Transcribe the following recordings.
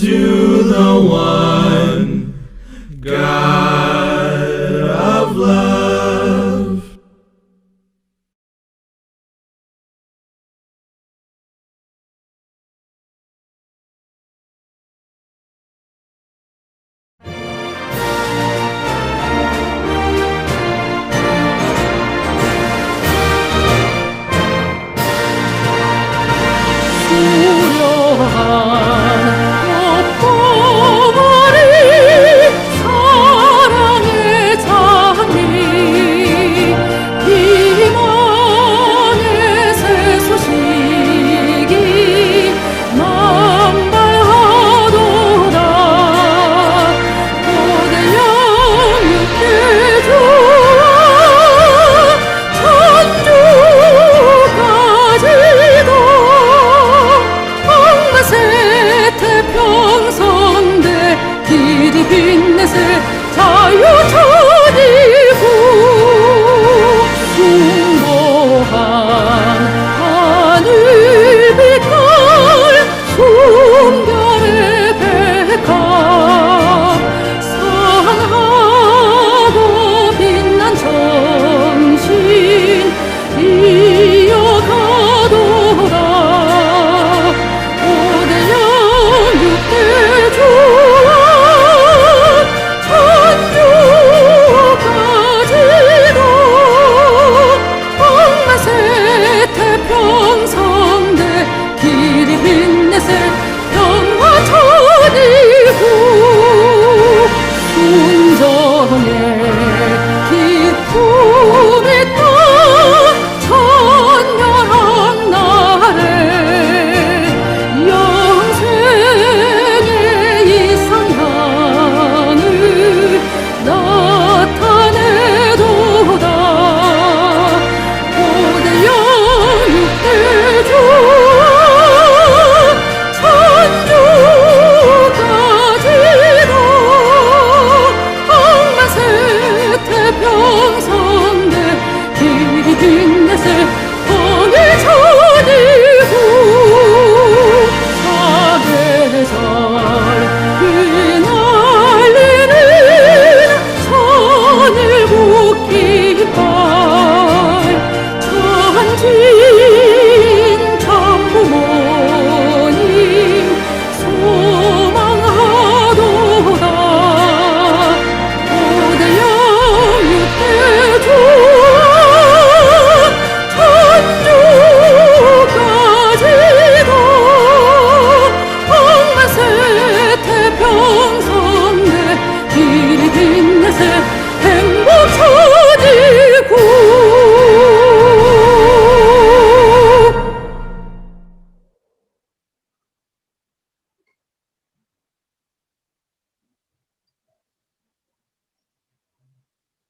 to the one God of love.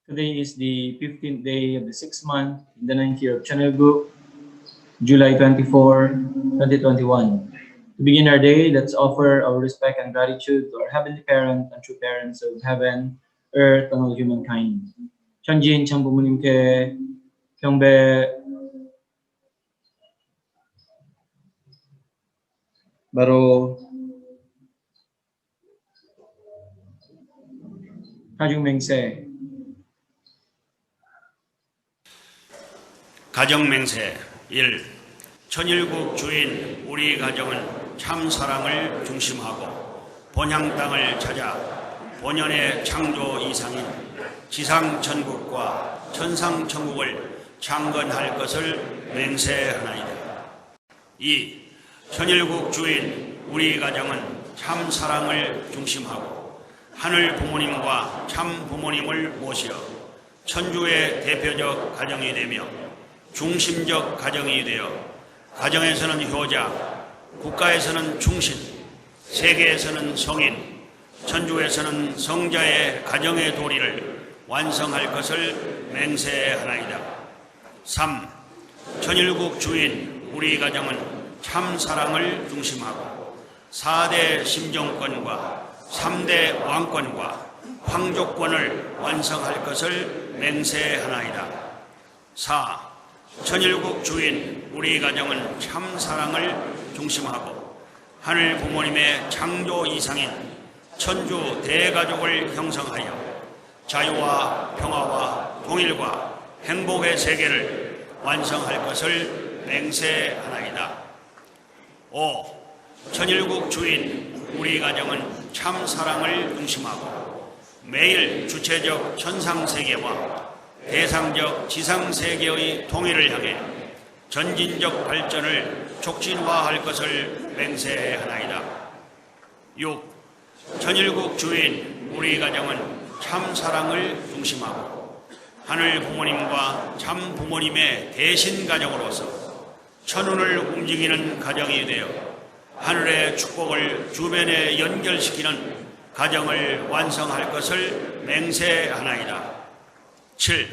Today is the 15th day of the 6th month in the 9th year of Channel Group, July 24, 2021. To begin our day, let's offer our respect and gratitude to our Heavenly Parent and true parents of heaven, earth, and all humankind. 천지인 참 부모님께 경배. 바로 가중맹세. 가정맹세 1. 천일국 주인 우리 가정은 참 사랑을 중심하고 본향 땅을 찾아 본연의 창조 이상인 지상 천국과 천상 천국을 창건할 것을 맹세하나이다. 2. 천일국 주인 우리 가정은 참 사랑을 중심하고 하늘 부모님과 참 부모님을 모시어 천주의 대표적 가정이 되며 중심적 가정이 되어 가정에서는 효자, 국가에서는 충신, 세계에서는 성인, 천주에서는 성자의 가정의 도리를 완성할 것을 맹세하나이다. 3. 천일국 주인 우리 가정은 참 사랑을 중심하고 4대 심정권과 3대 왕권과 황족권을 완성할 것을 맹세하나이다. 4. 천일국 주인 우리 가정은 참 사랑을 중심하고 하늘 부모님의 창조 이상인 천주 대가족을 형성하여 자유와 평화와 통일과 행복의 세계를 완성할 것을 맹세하나이다. 5. 천일국 주인 우리 가정은 참 사랑을 중심하고 매일 주체적 천상세계와 대상적 지상세계의 통일을 향해 전진적 발전을 촉진화할 것을 맹세하나이다. 6. 천일국 주인 우리 가정은 참 사랑을 중심하고 하늘 부모님과 참 부모님의 대신 가정으로서 천운을 움직이는 가정이 되어 하늘의 축복을 주변에 연결시키는 가정을 완성할 것을 맹세하나이다. 7.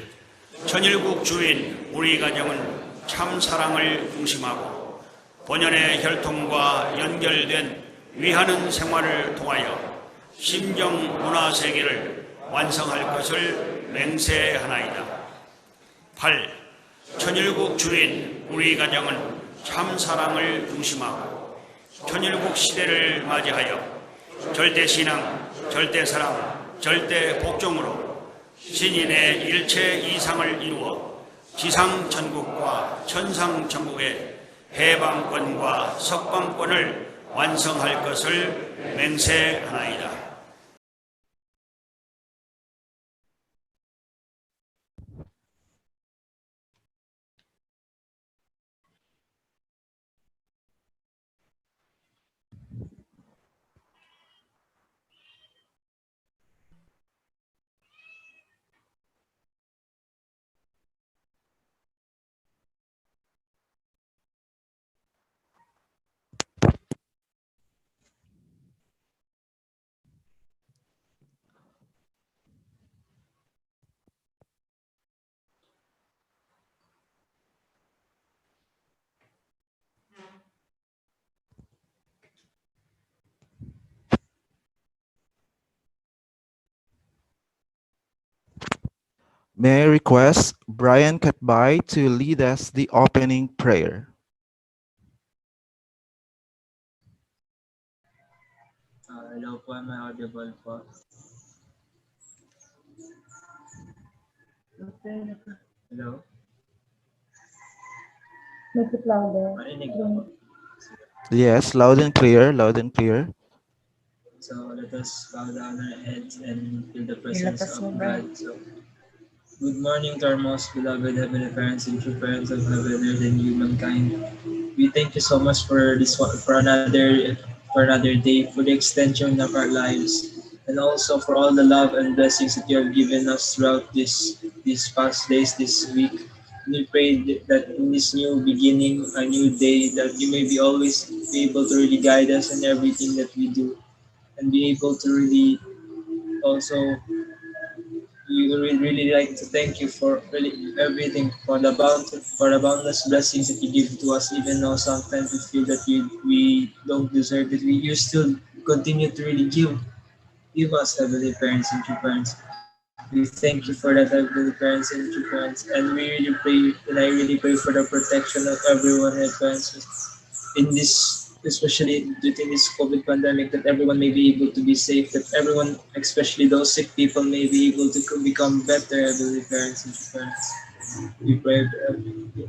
천일국 주인 우리 가정은 참 사랑을 중심하고 본연의 혈통과 연결된 위하는 생활을 통하여 심정 문화 세계를 완성할 것을 맹세하나이다. 8. 천일국 주인 우리 가정은 참 사랑을 중심하고 천일국 시대를 맞이하여 절대신앙, 절대사랑, 절대복종으로 신인의 일체 이상을 이루어 지상천국과 천상천국의 해방권과 석방권을 완성할 것을 맹세하나이다. May I request Brian Katbay to lead us the opening prayer. Hello po, am I audible po? Hello? Make it louder. Marinig po. Yes, loud and clear, loud and clear. So let us bow down our heads and feel the presence of God. So, good morning to our most beloved Heavenly Parents and true parents of heaven, earth, and humankind. We thank you so much for this one, for another day, for the extension of our lives, and also for all the love and blessings that you have given us throughout these past days, this week. We pray that in this new beginning, a new day, that you may be always be able to really guide us in everything that we do, and be able to really also, we would really like to thank you for really everything, for the boundless blessings that you give to us, even though sometimes we feel that we don't deserve it. You still continue to really give us, Heavenly Parents and true parents. We thank you for that, Heavenly Parents and true parents, and we really pray, and I really pray for the protection of everyone, Heavenly Parents, in this, especially during this COVID pandemic, that everyone may be able to be safe, that everyone, especially those sick people, may be able to become better, Heavenly Parents and parents. We pray,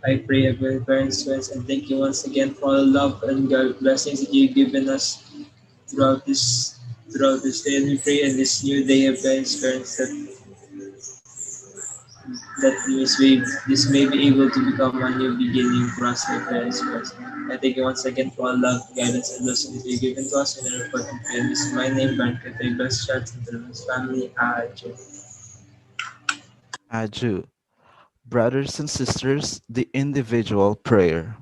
I pray, Heavenly Parents, and thank you once again for all the love and God blessings that you've given us throughout this day, and we pray in this new day, Heavenly Parents, that this may be able to become a new beginning for us, my parents. I thank you once again for all love, guidance, and blessings you've given to us in the important prayer. This is my name, Brand Katay, best shots into the family. Aju. Brothers and sisters, the individual prayer.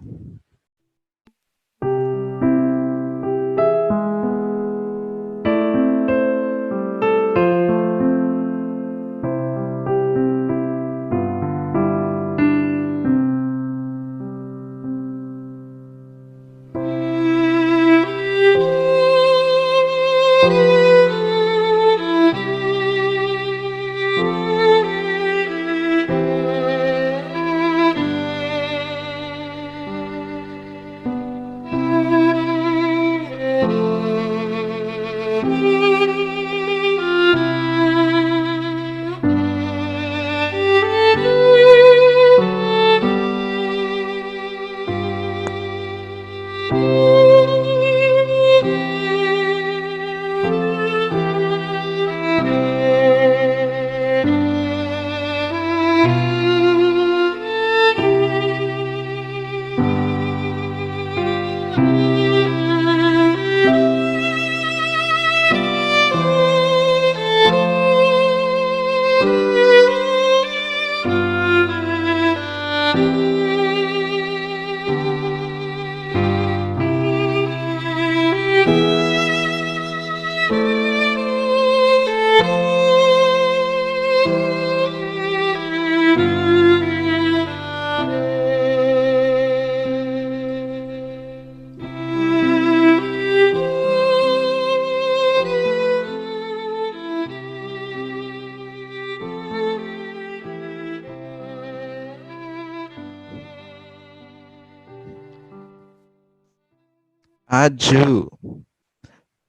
Adju.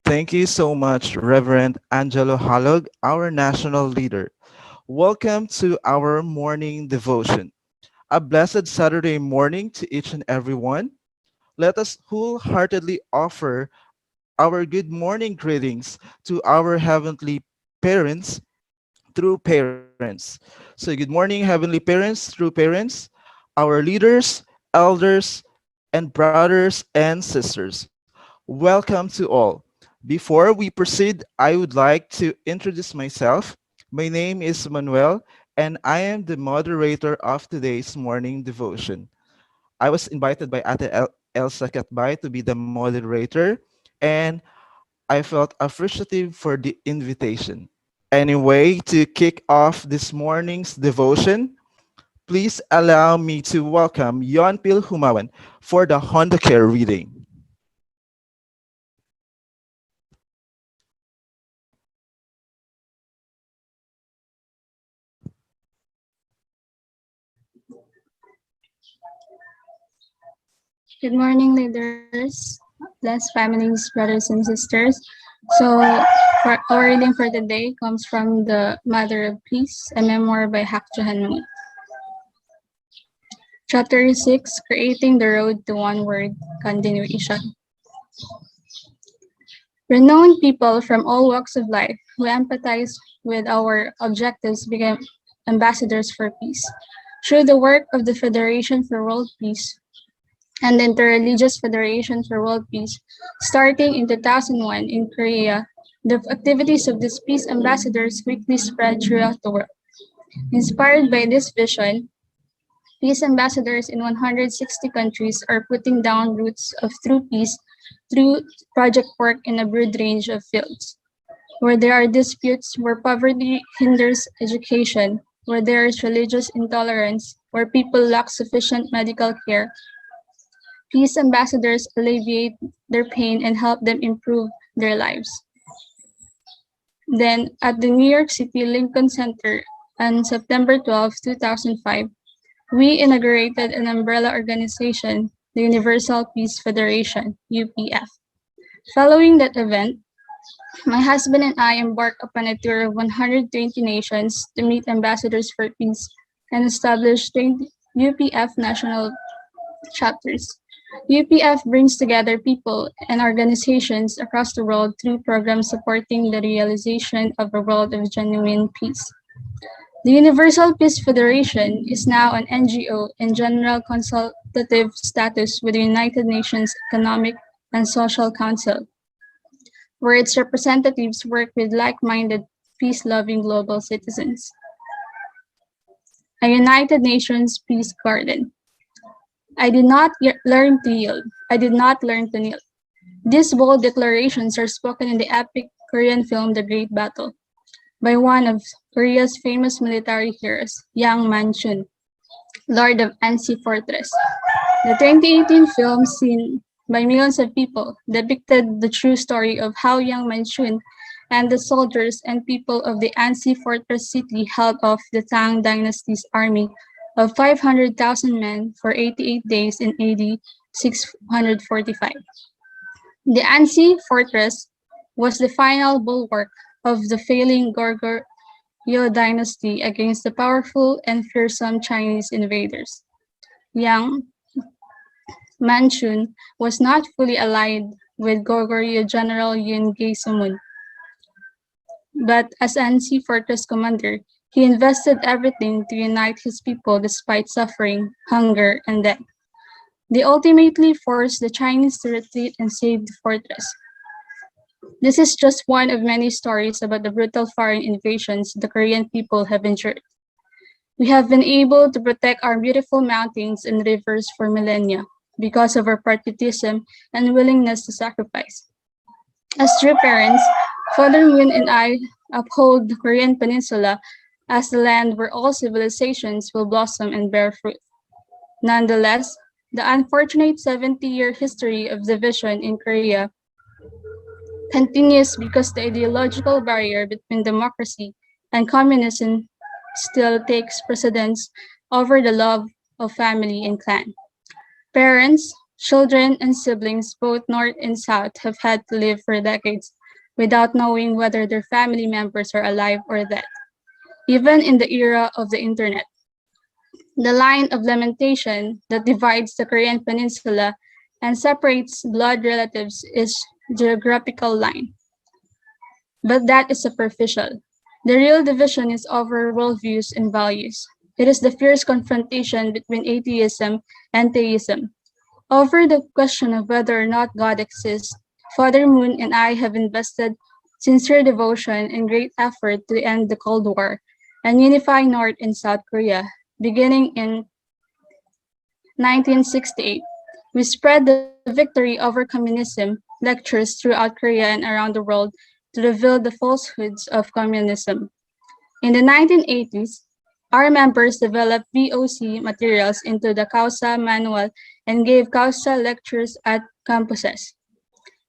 Thank you so much, Reverend Angelo Halog, our national leader. Welcome to our morning devotion. A blessed Saturday morning to each and every one. Let us wholeheartedly offer our good morning greetings to our heavenly parents through parents. So good morning, heavenly parents through parents, our leaders, elders, and brothers and sisters. Welcome to all. Before we proceed, I would like to introduce myself. My name is Manuel, and I am the moderator of today's morning devotion. I was invited by Elsa Katbay to be the moderator, and I felt appreciative for the invitation. Anyway, to kick off this morning's devotion, please allow me to welcome Yon Pil Humawan for the Honda Care reading. Good morning, leaders, blessed families, brothers and sisters. So, our reading for today comes from the Mother of Peace, a memoir by Hak Jahan Moon. Chapter 6, Creating the Road to One Word, Continuation. Renowned people from all walks of life who empathize with our objectives became ambassadors for peace. Through the work of the Federation for World Peace, and the Interreligious Federation for World Peace, starting in 2001 in Korea, the activities of these peace ambassadors quickly spread throughout the world. Inspired by this vision, peace ambassadors in 160 countries are putting down roots of true peace through project work in a broad range of fields. Where there are disputes, where poverty hinders education, where there is religious intolerance, where people lack sufficient medical care, peace ambassadors alleviate their pain and help them improve their lives. Then, at the New York City Lincoln Center on September 12, 2005, we inaugurated an umbrella organization, the Universal Peace Federation, UPF. Following that event, my husband and I embarked upon a tour of 120 nations to meet ambassadors for peace and establish 20 UPF national chapters. UPF brings together people and organizations across the world through programs supporting the realization of a world of genuine peace. The Universal Peace Federation is now an NGO in general consultative status with the United Nations Economic and Social Council, where its representatives work with like-minded, peace-loving global citizens. A United Nations Peace Garden. I did not learn to yield. I did not learn to kneel. These bold declarations are spoken in the epic Korean film The Great Battle by one of Korea's famous military heroes, Yang Man-chun, Lord of Ansi Fortress. The 2018 film, seen by millions of people, depicted the true story of how Yang Man-chun and the soldiers and people of the Ansi Fortress city held off the Tang Dynasty's army of 500,000 men for 88 days in AD 645. The Ansi Fortress was the final bulwark of the failing Goryeo dynasty against the powerful and fearsome Chinese invaders. Yang Manchun was not fully allied with Goguryeo General Yun Gae-sumun, but as NC Fortress commander, he invested everything to unite his people despite suffering, hunger, and death. They ultimately forced the Chinese to retreat and save the fortress. This is just one of many stories about the brutal foreign invasions the Korean people have endured. We have been able to protect our beautiful mountains and rivers for millennia because of our patriotism and willingness to sacrifice. As true parents, Father Moon and I uphold the Korean Peninsula as the land where all civilizations will blossom and bear fruit. Nonetheless, the unfortunate 70-year history of division in Korea continues because the ideological barrier between democracy and communism still takes precedence over the love of family and clan. Parents, children, and siblings, both North and South, have had to live for decades without knowing whether their family members are alive or dead. Even in the era of the internet, the line of lamentation that divides the Korean peninsula and separates blood relatives is geographical line. But that is superficial. The real division is over worldviews and values. It is the fierce confrontation between atheism and theism. Over the question of whether or not God exists, Father Moon and I have invested sincere devotion and great effort to end the Cold War and unify North and South Korea, beginning in 1968. We spread the victory over communism lectures throughout Korea and around the world to reveal the falsehoods of communism. In the 1980s, our members developed VOC materials into the Causa manual and gave Causa lectures at campuses.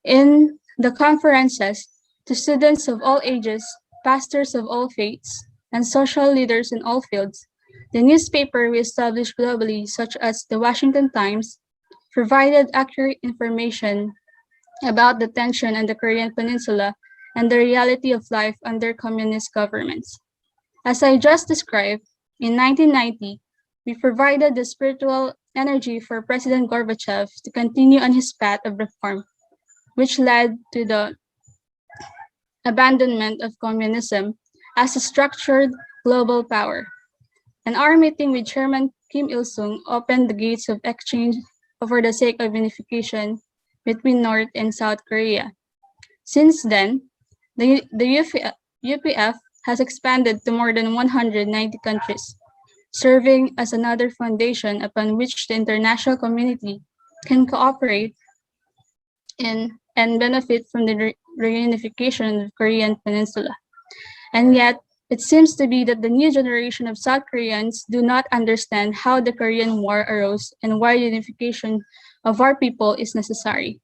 In the conferences, to students of all ages, pastors of all faiths, and social leaders in all fields, the newspaper we established globally, such as the Washington Times, provided accurate information about the tension in the Korean Peninsula and the reality of life under communist governments. As I just described, in 1990, we provided the spiritual energy for President Gorbachev to continue on his path of reform, which led to the abandonment of communism as a structured global power. And our meeting with Chairman Kim Il-sung opened the gates of exchange for the sake of unification between North and South Korea. Since then, the UPF has expanded to more than 190 countries, serving as another foundation upon which the international community can cooperate in and benefit from the reunification of the Korean Peninsula. And yet, it seems to be that the new generation of South Koreans do not understand how the Korean War arose and why unification of our people is necessary.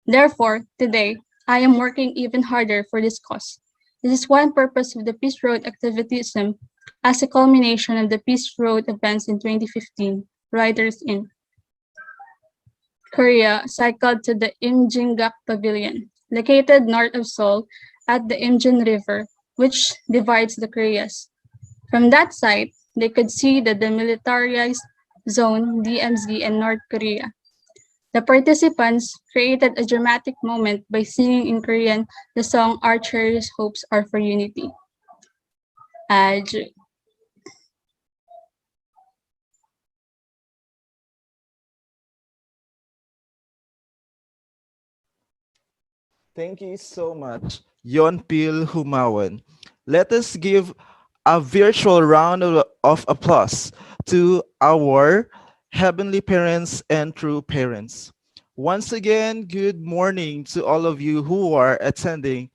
Therefore, today, I am working even harder for this cause. This is one purpose of the Peace Road activism as a culmination of the Peace Road events in 2015. Riders in Korea cycled to the Imjinggak Pavilion, located north of Seoul at the Imjin River, which divides the Koreas. From that site, they could see the demilitarized zone, DMZ, and North Korea. The participants created a dramatic moment by singing in Korean the song Our Cherished Hopes Are for Unity. Aj. Thank you so much, Yonpil Humawan. Let us give a virtual round of applause to our heavenly parents and true parents. Once again, good morning to all of you who are attending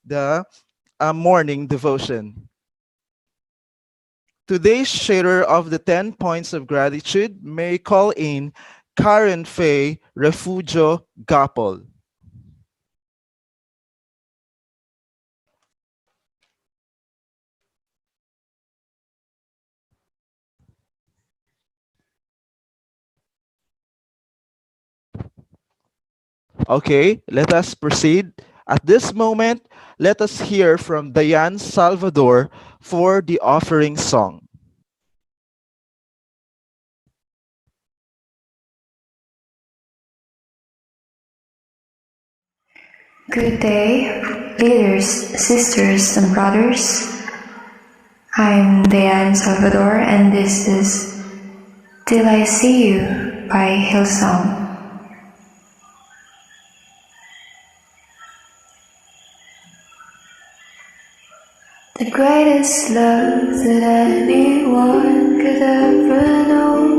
the morning devotion. Today's sharer of the 10 points of gratitude may call in Karen Faye Refugio Gapol. Okay, let us proceed. At this moment, let us hear from Diane Salvador for the offering song. Good day, leaders, sisters, and brothers. I'm Diane Salvador, and this is Till I See You by Hillsong. The greatest love that anyone could ever know,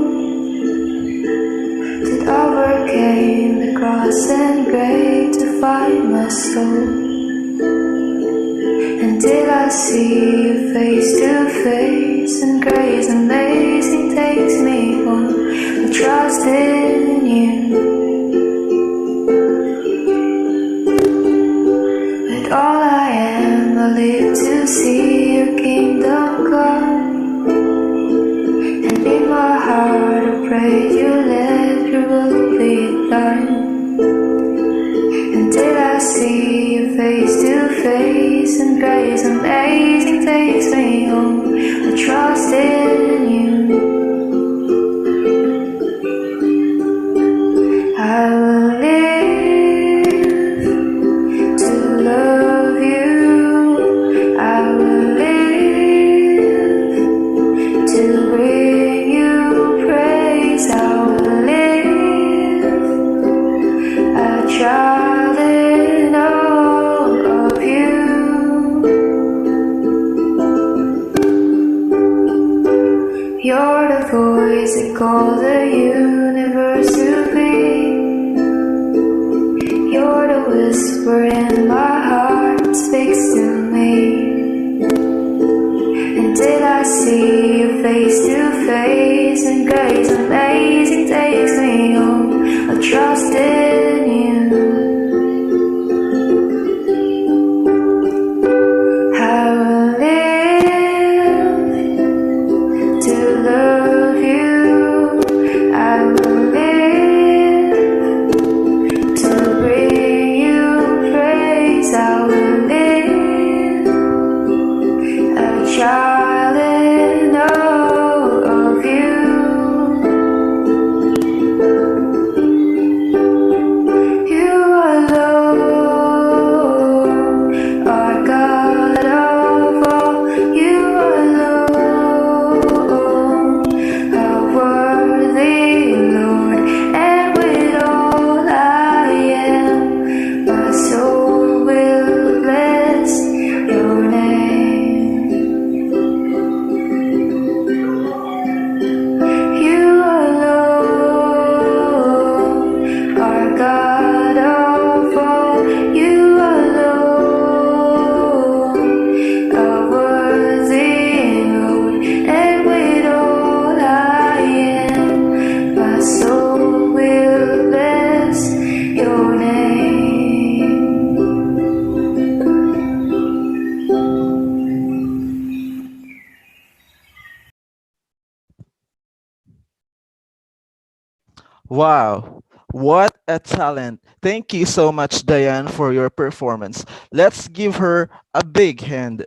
that overcame the cross and grave to find my soul. Until I see you face to face, and grace amazing takes me home. I trust in you. With all I am, I live to see your kingdom come. And in my heart, I pray you let your will be done. Until I see you face to face, and grace amazing takes me home. I trust in you. I will live to love you. I will live to bring you praise. I will live a child in awe of you. You're the voice that calls the universe to be. You're the whisper in my heart that speaks to me. Until I see you face to face, and grace amazing takes me home. I trust in you. I will live to love you. I will live to bring you praise. I will live a child in awe of you. You alone are God of all. You alone are worthy, Lord. And with all I am, my soul will bless your name. You alone are God of all. You alone are worthy, Lord. And with all I am, my soul will bless your name. Wow, what a talent. Thank you so much, Diane, for your performance. Let's give her a big hand.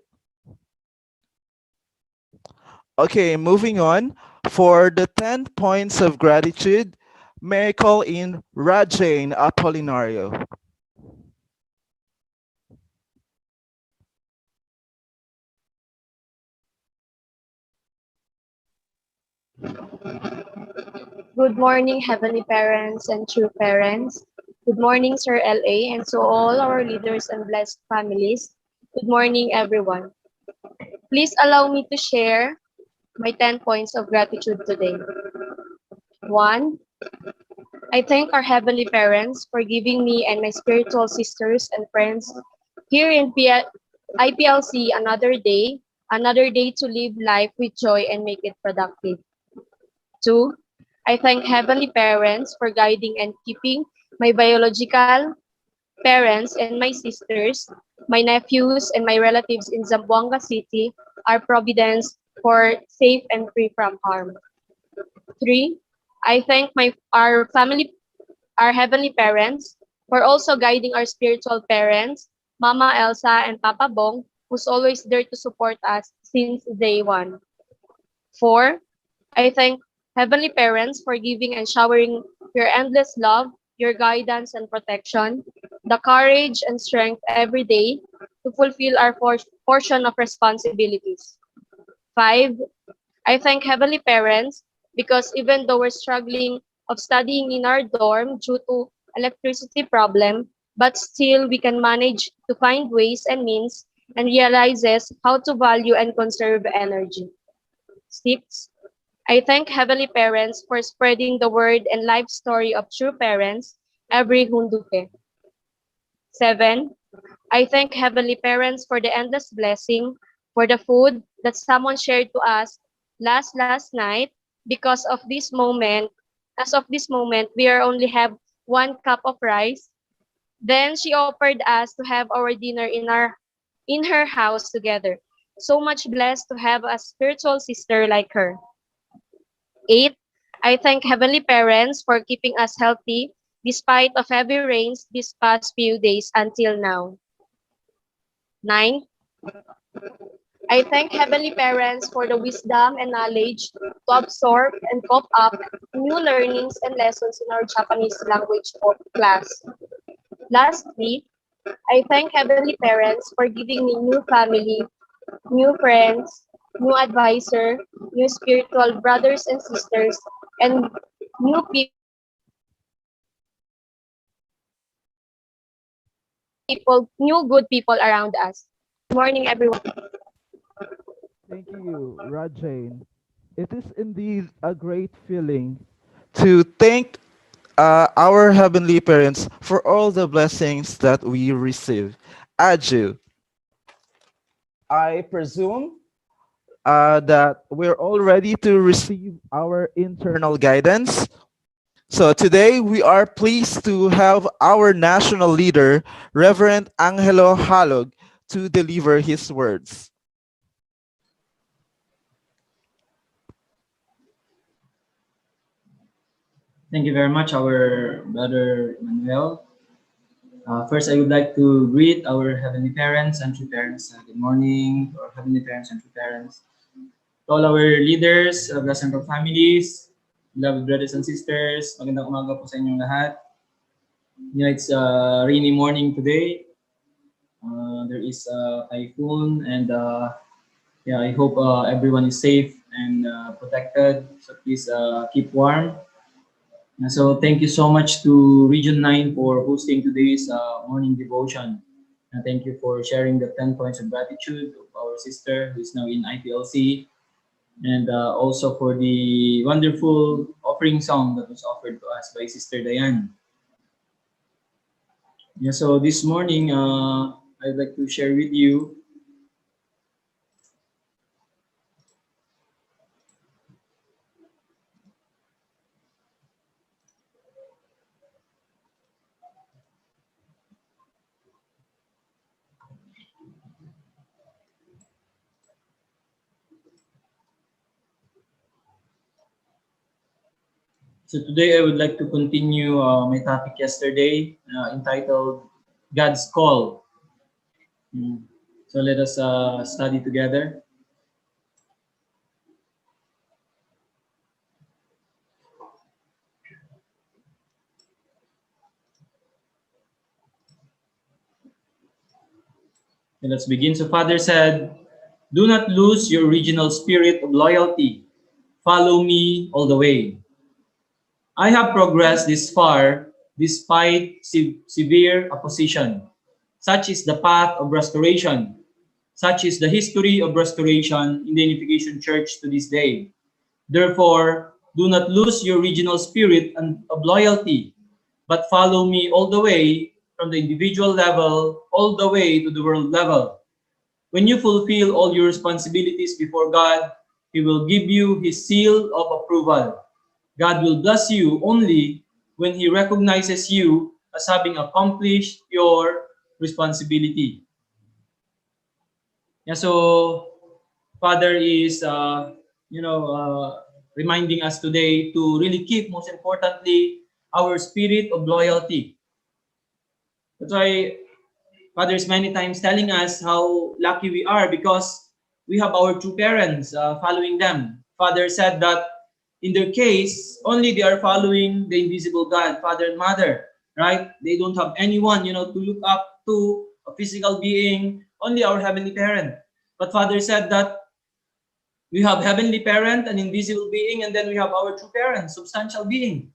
Okay, moving on. For the 10 points of gratitude, may I call in Rajane Apolinario. Good morning, Heavenly Parents and true parents. Good morning, Sir LA, and to all our leaders and blessed families. Good morning, everyone. Please allow me to share my 10 points of gratitude today. 1. I thank our Heavenly Parents for giving me and my spiritual sisters and friends here in IPLC another day to live life with joy and make it productive. 2. I thank Heavenly Parents for guiding and keeping my biological parents and my sisters, my nephews, and my relatives in Zamboanga City, our Providence, for safe and free from harm. 3. I thank our Heavenly Parents, for also guiding our spiritual parents, Mama Elsa and Papa Bong, who's always there to support us since day one. 4. I thank Heavenly Parents for giving and showering your endless love, your guidance and protection. the courage and strength every day to fulfill our portion of responsibilities. 5. I thank Heavenly Parents because even though we're struggling of studying in our dorm due to electricity problem, but still we can manage to find ways and means and realizes how to value and conserve energy. 6. I thank Heavenly Parents for spreading the word and life story of true parents every hunduke. 7. I thank Heavenly Parents for the endless blessing, for the food that someone shared to us last night. Because of this moment, as of this moment, we are only have 1 cup of rice. Then she offered us to have our dinner in her house together. So much blessed to have a spiritual sister like her. 8. I thank Heavenly Parents for keeping us healthy despite of heavy rains these past few days until now. 9. I thank Heavenly Parents for the wisdom and knowledge to absorb and cope up new learnings and lessons in our Japanese language class. Lastly, I thank Heavenly Parents for giving me new family, new friends, new advisor, new spiritual brothers and sisters, and new new good people around us. Good morning, everyone. Thank you, Rajane. It is indeed a great feeling to thank our Heavenly Parents for all the blessings that we receive. Aju, I presume that we're all ready to receive our internal guidance. So today we are pleased to have our national leader, Reverend Angelo Halog, to deliver his words. Thank you very much, our brother Manuel. First, I would like to greet our Heavenly Parents and True Parents. Good morning to our Heavenly Parents and True Parents. To all our leaders of the Central Families, beloved brothers and sisters, magandang umaga po sa inyong lahat. You know, it's a rainy morning today. There is a typhoon and yeah, I hope everyone is safe and protected. So please keep warm. So thank you so much to Region 9 for hosting today's morning devotion. And thank you for sharing the 10 points of gratitude of our sister who is now in IPLC. And also for the wonderful offering song that was offered to us by Sister Diane. Yeah, so this morning, I'd like to share with you So today I would like to continue my topic yesterday entitled God's Call. So let us study together. And let's begin. So Father said, "Do not lose your original spirit of loyalty. Follow me all the way. I have progressed this far despite severe opposition. Such is the path of restoration. Such is the history of restoration in the Unification Church to this day. Therefore, do not lose your original spirit of loyalty, but follow me all the way from the individual level all the way to the world level. When you fulfill all your responsibilities before God, He will give you His seal of approval. God will bless you only when He recognizes you as having accomplished your responsibility." Yeah, so Father is, reminding us today to really keep, most importantly, our spirit of loyalty. That's why Father is many times telling us how lucky we are because we have our true parents following them. Father said that in their case, only they are following the invisible God, Father and Mother. right? They don't have anyone, to look up to, a physical being, only our Heavenly Parent. But Father said that we have Heavenly Parent, an invisible being, and then we have our true parent, substantial being.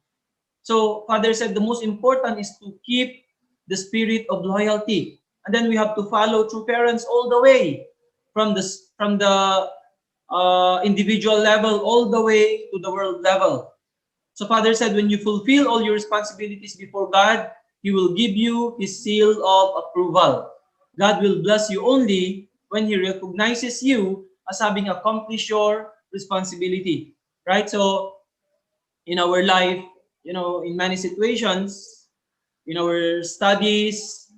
So Father said the most important is to keep the spirit of loyalty. And then we have to follow true parents all the way from the individual level all the way to the world level. So Father said, when you fulfill all your responsibilities before God, He will give you His seal of approval. God will bless you only when He recognizes you as having accomplished your responsibility. Right? So in our life, in many situations, in our studies,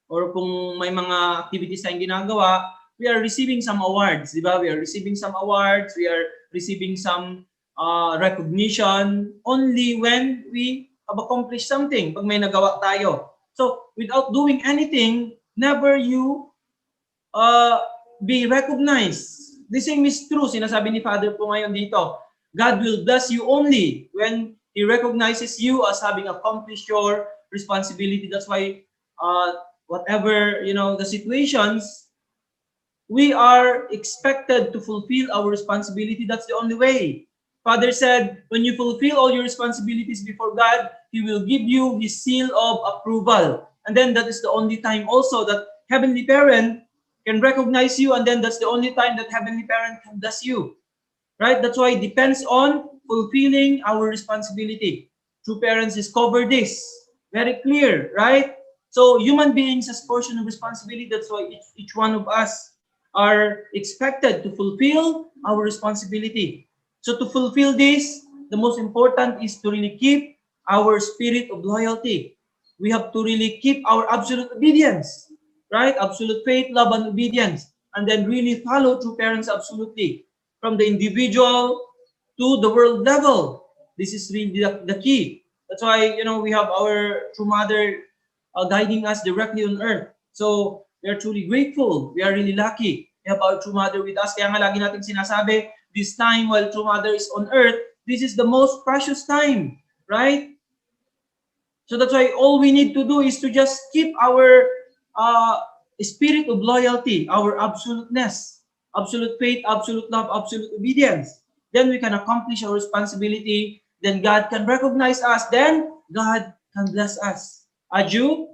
or kung may mga activities tayong ginagawa, we are receiving some awards, di ba? We are receiving some awards, we are receiving some recognition only when we have accomplished something, pag may nagawa tayo. So, without doing anything, never you be recognized. The same is true, sinasabi ni Father po ngayon dito. God will bless you only when He recognizes you as having accomplished your responsibility. That's why whatever, the situations, we are expected to fulfill our responsibility. That's the only way. Father said, when you fulfill all your responsibilities before God, He will give you His seal of approval. And then that is the only time also that Heavenly Parent can recognize you, and then that's the only time that Heavenly Parent can bless you. Right? That's why it depends on fulfilling our responsibility. True parents discover this. Very clear, right? So human beings has portion of responsibility. That's why each one of us are expected to fulfill our responsibility. So to fulfill this, the most important is to really keep our spirit of loyalty. We have to really keep our absolute obedience, right? Absolute faith, love, and obedience. And then really follow true parents absolutely. From the individual to the world level. This is really the key. That's why, we have our true mother guiding us directly on earth. So, we are truly grateful. We are really lucky. We have our true mother with us. Kaya nga lagi natin sinasabi, this time while true mother is on earth, this is the most precious time. Right? So that's why all we need to do is to just keep our spirit of loyalty, our absoluteness, absolute faith, absolute love, absolute obedience. Then we can accomplish our responsibility. Then God can recognize us. Then God can bless us. Aju?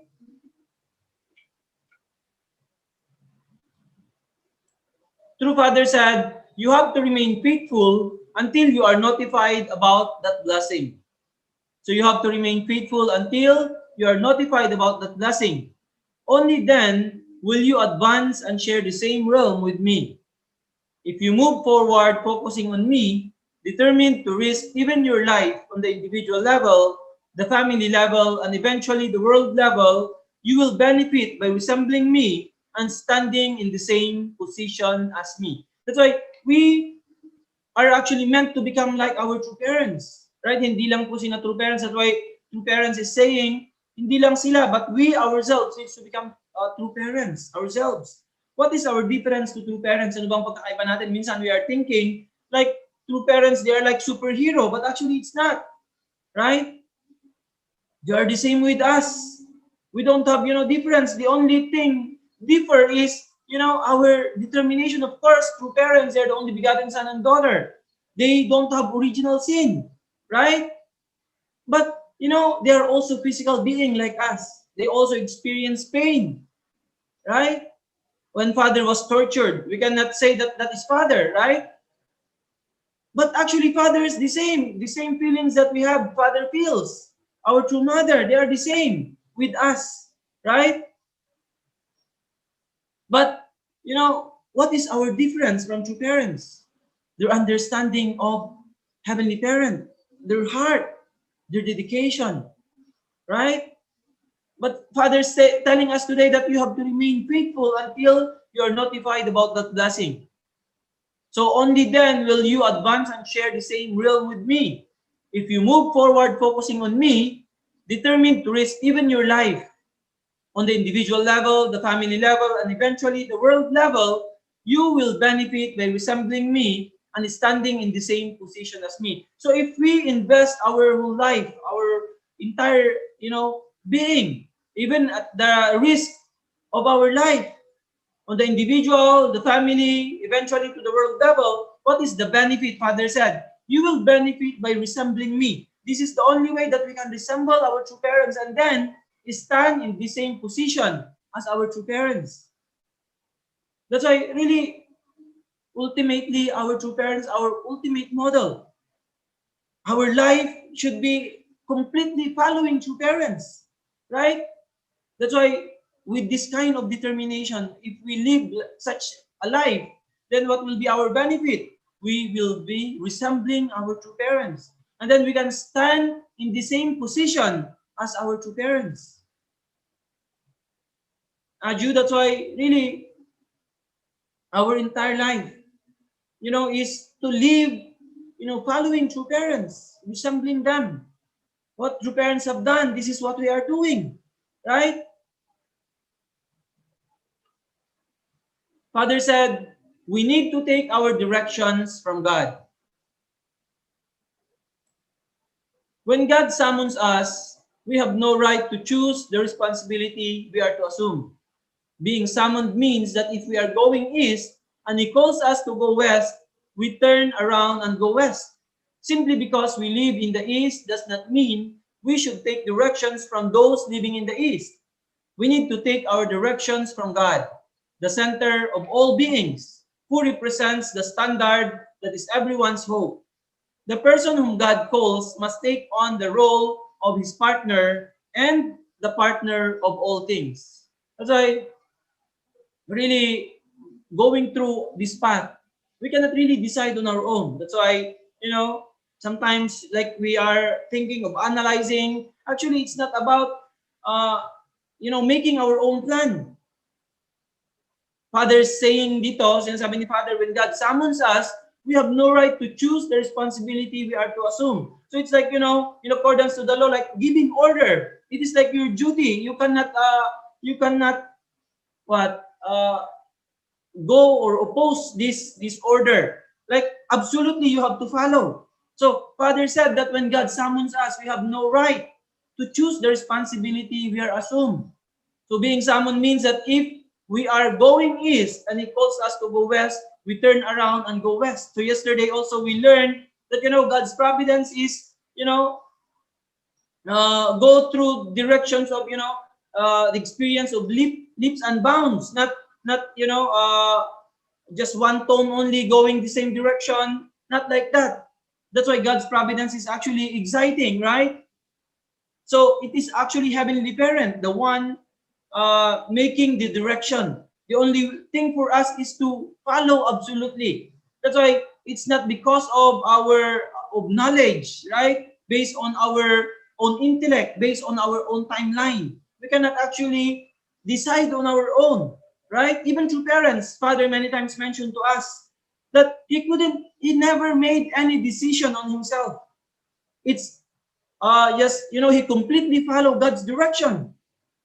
True Father said, you have to remain faithful until you are notified about that blessing. So you have to remain faithful until you are notified about that blessing. Only then will you advance and share the same realm with me. If you move forward focusing on me, determined to risk even your life on the individual level, the family level, and eventually the world level, you will benefit by resembling me and standing in the same position as me. That's why we are actually meant to become like our true parents. Right? Hindi lang po sila true parents. That's why true parents is saying, hindi lang sila, but we ourselves need to become true parents ourselves. What is our difference to true parents? Ano bang pagkakaiba natin? Minsan we are thinking, like, true parents, they are like superhero, but actually it's not. Right? They are the same with us. We don't have, difference. The only thing differ is, our determination. Of course, true parents, they're the only begotten son and daughter. They don't have original sin. Right? But, they are also physical being like us. They also experience pain. Right? When Father was tortured, we cannot say that that is Father, right? But actually, Father is the same. The same feelings that we have, Father feels. Our true mother, they are the same with us, right? But, what is our difference from true parents? Their understanding of Heavenly Parent, their heart, their dedication, right? But Father is telling us today that you have to remain faithful until you are notified about that blessing. So only then will you advance and share the same realm with me. If you move forward focusing on me, determined to risk even your life on the individual level, the family level, and eventually the world level, you will benefit by resembling me and standing in the same position as me. So if we invest our whole life, our entire, being, even at the risk of our life, on the individual, the family, eventually to the world level. What is the benefit? Father said, you will benefit by resembling me. This is the only way that we can resemble our true parents and then stand in the same position as our true parents. That's why really, ultimately, our true parents, our ultimate model. Our life should be completely following true parents, right? That's why with this kind of determination, if we live such a life, then what will be our benefit? We will be resembling our true parents. And then we can stand in the same position as our true parents. That's why really our entire life, is to live, following true parents, resembling them. What true parents have done, this is what we are doing, right? Father said, we need to take our directions from God. When God summons us, we have no right to choose the responsibility we are to assume. Being summoned means that if we are going east and He calls us to go west, we turn around and go west. Simply because we live in the east does not mean we should take directions from those living in the east. We need to take our directions from God, the center of all beings, who represents the standard that is everyone's hope. The person whom God calls must take on the role of his partner and the partner of all things. That's why really going through this path, we cannot really decide on our own. That's why, sometimes like we are thinking of analyzing. Actually, it's not about, making our own plan. Father's saying dito, sinasabi ni Father, when God summons us, we have no right to choose the responsibility we are to assume. So it's like, in accordance to the law, like giving order. It is like your duty. You cannot, go or oppose this order. Like, absolutely, you have to follow. So Father said that when God summons us, we have no right to choose the responsibility we are assumed. So being summoned means that if we are going east and He calls us to go west, we turn around and go west. So yesterday also we learned that, God's providence is, go through directions of, the experience of leaps and bounds, not just one tone only going the same direction, not like that. That's why God's providence is actually exciting, right? So it is actually Heavenly Parent, the one making the direction. The only thing for us is to follow absolutely. That's why it's not because of our knowledge, right? Based on our own intellect, based on our own timeline. We cannot actually decide on our own, right? Even through parents, Father many times mentioned to us that he never made any decision on himself. It's just, he completely followed God's direction,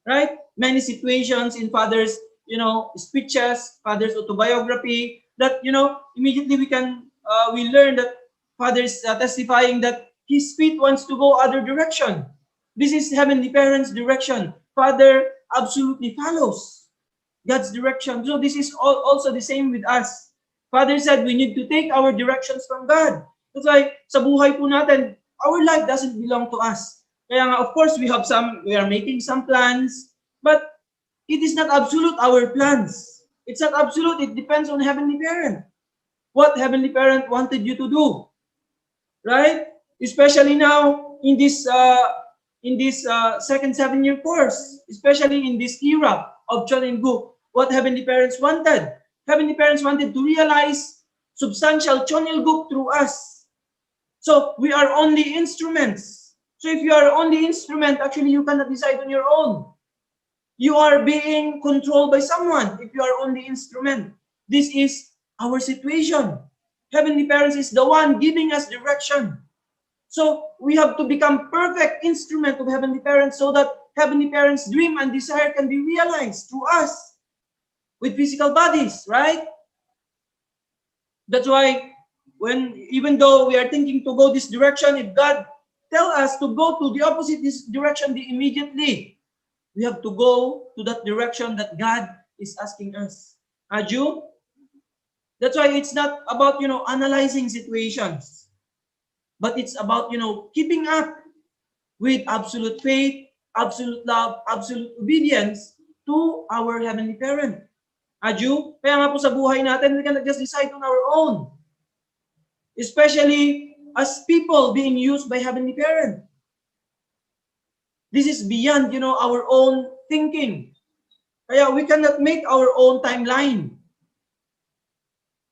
right? Many situations in Father's, speeches, Father's autobiography, that, immediately we learn that Father's testifying that his feet wants to go other direction. This is Heavenly Parent's direction. Father absolutely follows God's direction. So this is also the same with us. Father said we need to take our directions from God. That's why sa buhay po natin, our life doesn't belong to us. Kaya nga, of course, we are making some plans, but it is not absolute, our plans. It's not absolute. It depends on Heavenly Parent. What Heavenly Parent wanted you to do, right? Especially now in this second 7-year course, especially in this era of Chonengu, what Heavenly Parents wanted. Heavenly Parents wanted to realize substantial Chonengu through us. So we are only instruments. So if you are only instrument, actually you cannot decide on your own. You are being controlled by someone if you are only instrument. This is our situation. Heavenly Parents is the one giving us direction. So we have to become perfect instrument of Heavenly Parents so that Heavenly Parents' dream and desire can be realized through us with physical bodies, right? That's why even though we are thinking to go this direction, if God tell us to go to the opposite direction immediately. We have to go to that direction that God is asking us. Aju? That's why it's not about, analyzing situations, but it's about, keeping up with absolute faith, absolute love, absolute obedience to our Heavenly Parent. Aju? Kaya nga po sa buhay natin, we cannot just decide on our own. Especially as people being used by Heavenly Parent. This is beyond, our own thinking. Kaya we cannot make our own timeline.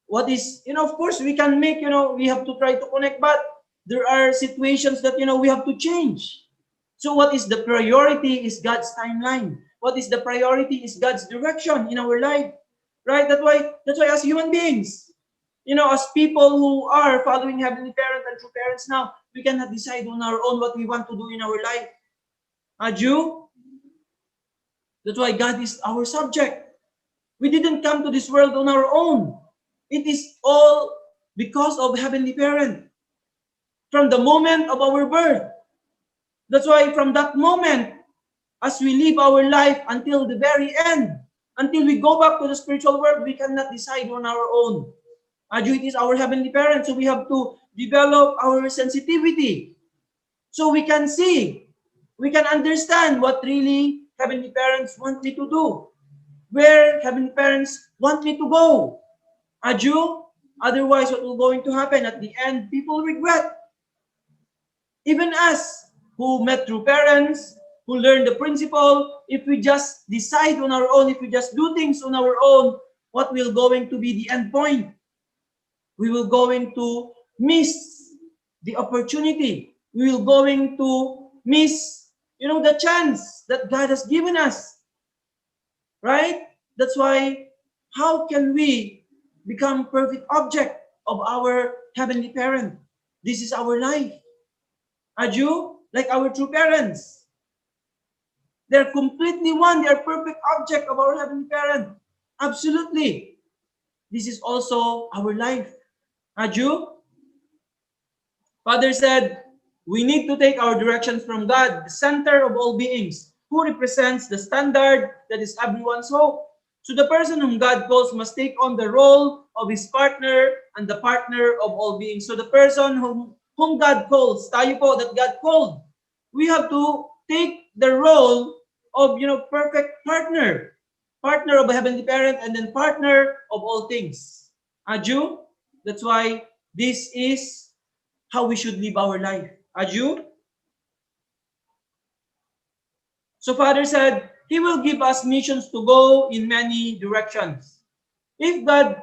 What is, of course, we can make, we have to try to connect, but there are situations that, we have to change. So what is the priority is God's timeline. What is the priority is God's direction in our life. Right? That's why as human beings, as people who are following Heavenly Parent and true parents now, we cannot decide on our own what we want to do in our life. Aju? That's why God is our subject. We didn't come to this world on our own. It is all because of Heavenly Parent. From the moment of our birth. That's why from that moment, as we live our life until the very end, until we go back to the spiritual world, we cannot decide on our own. Aju, it is our Heavenly Parent, so we have to develop our sensitivity. So we can see, we can understand what really Heavenly Parents want me to do. Where Heavenly Parents want me to go. Aju, otherwise what will going to happen at the end, people regret. Even us who met true parents, who learned the principle, if we just decide on our own, if we just do things on our own, what will going to be the end point? We will going to miss the opportunity. We will going to miss, the chance that God has given us. Right? That's why, how can we become perfect object of our Heavenly Parent? This is our life. Aju, like our true parents. They're completely one. They're perfect object of our Heavenly Parent. Absolutely. This is also our life. Aju? Father said, we need to take our directions from God, the center of all beings, who represents the standard that is everyone's hope. So the person whom God calls must take on the role of his partner and the partner of all beings. So the person whom God calls, tayo po that God called, we have to take the role of, perfect partner of a Heavenly Parent, and then partner of all things. Aju? That's why this is how we should live our life. Aju? So Father said, He will give us missions to go in many directions. If God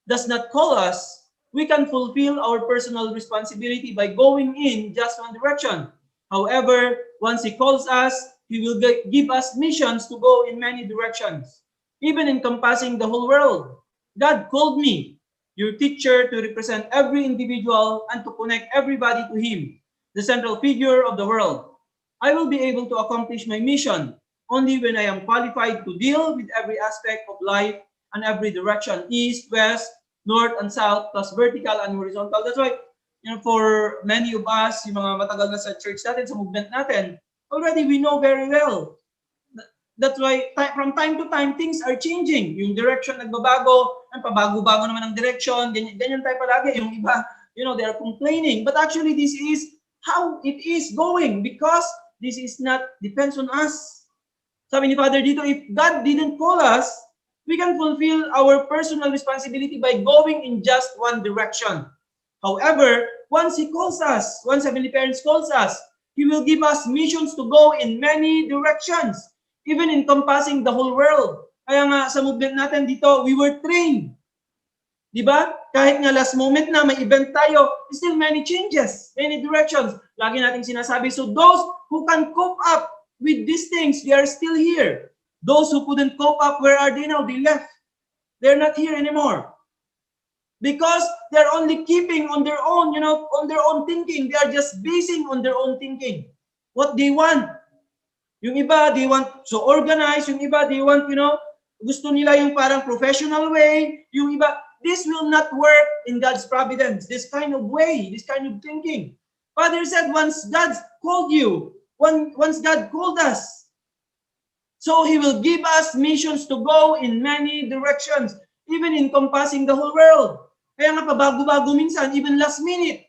does not call us, we can fulfill our personal responsibility by going in just one direction. However, once He calls us, He will give us missions to go in many directions, even encompassing the whole world. God called me, your teacher, to represent every individual and to connect everybody to Him, the central figure of the world. I will be able to accomplish my mission only when I am qualified to deal with every aspect of life and every direction, east, west, north, and south, plus vertical and horizontal. That's why, for many of us, yung mga matagal na sa church natin, sa movement natin, already we know very well. That's why from time to time, things are changing. Yung direction nagbabago, pabago-bago naman ang direction, ganyan tayo palagi. Yung iba, they are complaining. But actually, this is how it is going because this is not, depends on us. Sabi ni Father dito, if God didn't call us, we can fulfill our personal responsibility by going in just one direction. However, once He calls us, once Heavenly Parents calls us, He will give us missions to go in many directions, even encompassing the whole world. Kaya nga sa movement natin dito, we were trained. Diba? Kahit nga last moment na may event tayo, still many changes, many directions. Lagi nating sinasabi. So those who can cope up with these things, they are still here. Those who couldn't cope up, where are they now? They left. They're not here anymore. Because they're only keeping on their own, on their own thinking. They are just basing on their own thinking. What they want. Yung iba, they want so organized. Yung iba, they want, gusto nila yung parang professional way. Yung iba, this will not work in God's providence. This kind of way, this kind of thinking. Father said, once God called you, once God called us, so He will give us missions to go in many directions, even encompassing the whole world. Kaya nga pabago-bago minsan, even last minute.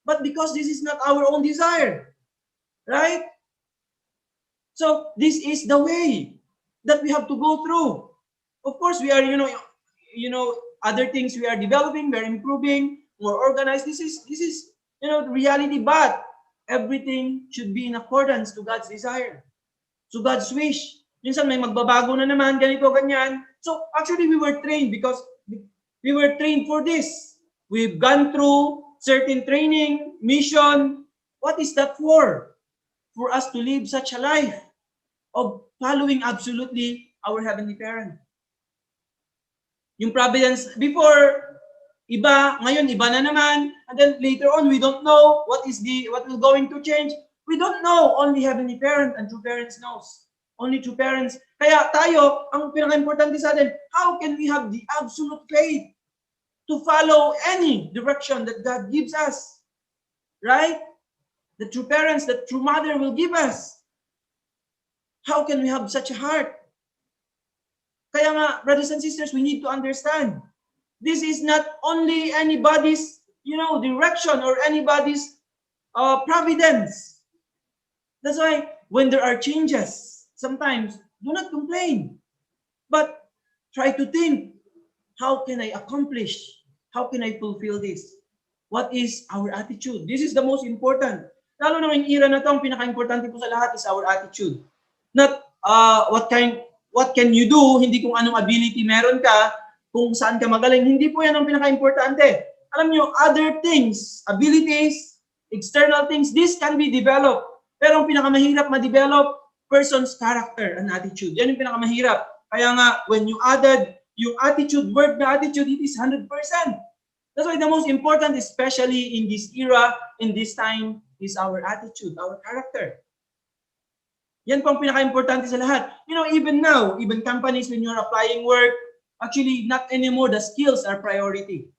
But because this is not our own desire, right? So this is the way that we have to go through. Of course, we are, other things we are developing, we are improving, more organized. This is, the reality, but everything should be in accordance to God's desire, to God's wish. Minsan may magbabago na naman, ganito, ganyan. So actually, we were trained because we were trained for this. We've gone through certain training, mission. What is that for? For us to live such a life of following absolutely our Heavenly Parent. Yung providence before, iba, ngayon iba na naman, and then later on, we don't know what will going to change. We don't know. Only Heavenly Parent and true parents knows. Only true parents. Kaya tayo, ang pinaka-importante sa atin, how can we have the absolute faith to follow any direction that God gives us? Right? The true parents, the true mother will give us. How can we have such a heart? Kaya nga, brothers and sisters, we need to understand, this is not only anybody's, direction or anybody's providence. That's why when there are changes, sometimes do not complain, but try to think, how can I accomplish? How can I fulfill this? What is our attitude? This is the most important. Lalo na ngayong era na to, ang pinaka-importante po sa lahat is our attitude. Not what can you do, hindi kung anong ability meron ka, kung saan ka magaling. Hindi po yan ang pinaka-importante. Alam nyo, other things, abilities, external things, this can be developed. Pero ang pinakamahirap ma-develop, person's character and attitude. Yan yung pinakamahirap. Kaya nga, when you added yung attitude, word na attitude, it is 100%. That's why the most important, especially in this era, in this time, is our attitude, our character. Yan po ang pinaka-importante sa lahat. Even now, even companies, when you're applying work, actually, not anymore the skills are priority.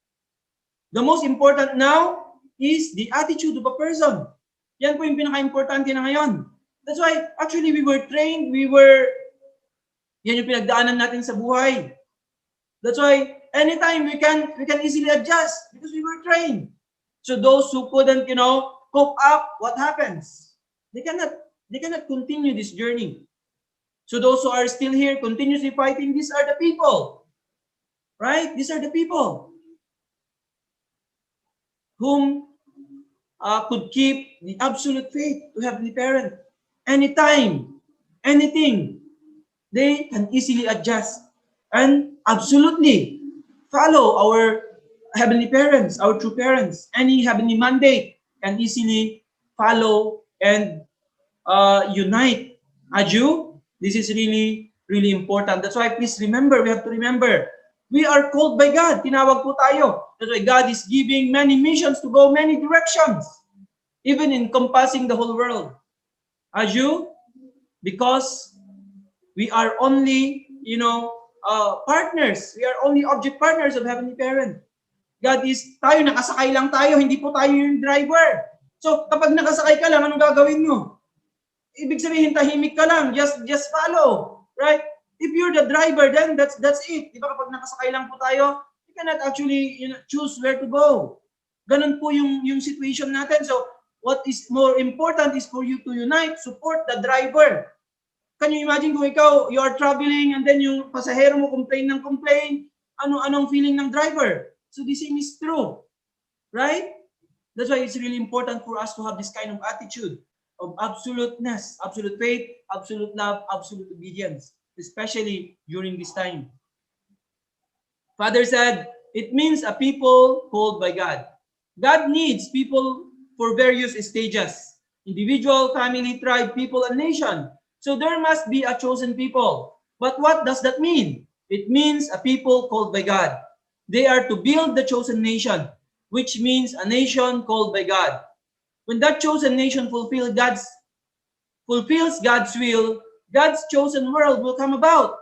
The most important now is the attitude of a person. Yan po yung pinaka-importante na ngayon. That's why, actually, we were trained, yan yung pinagdaanan natin sa buhay. That's why, anytime we can easily adjust because we were trained. So those who couldn't, cope up, what happens? They cannot continue this journey. So those who are still here, continuously fighting, these are the people. Right? These are the people whom could keep the absolute faith to Heavenly Parent. Anytime, anything, they can easily adjust and absolutely follow our Heavenly Parents, our true parents. Any heavenly mandate can easily follow and unite. As you, this is really, really important. That's why please remember, we have to remember, we are called by God. Tinawag po tayo. That's why God is giving many missions to go many directions, even encompassing the whole world. As you, because we are only, partners. We are only object partners of Heavenly Parent. God is, tayo, nakasakay lang tayo, hindi po tayo yung driver. So, kapag nakasakay ka lang, anong gagawin mo? Ibig sabihin, tahimik ka lang, just follow, right? If you're the driver, then that's it. Di ba kapag nakasakay lang po tayo, you cannot actually choose where to go. Ganun po yung situation natin. So, what is more important is for you to unite, support the driver. Can you imagine kung ikaw, you are traveling and then yung pasahero mo complain, anong feeling ng driver? So the same is true, right? That's why it's really important for us to have this kind of attitude of absoluteness, absolute faith, absolute love, absolute obedience, especially during this time. Father said, it means a people called by God. God needs people for various stages, individual, family, tribe, people, and nation. So there must be a chosen people. But what does that mean? It means a people called by God. They are to build the chosen nation, which means a nation called by God. When that chosen nation fulfills God's will, God's chosen world will come about.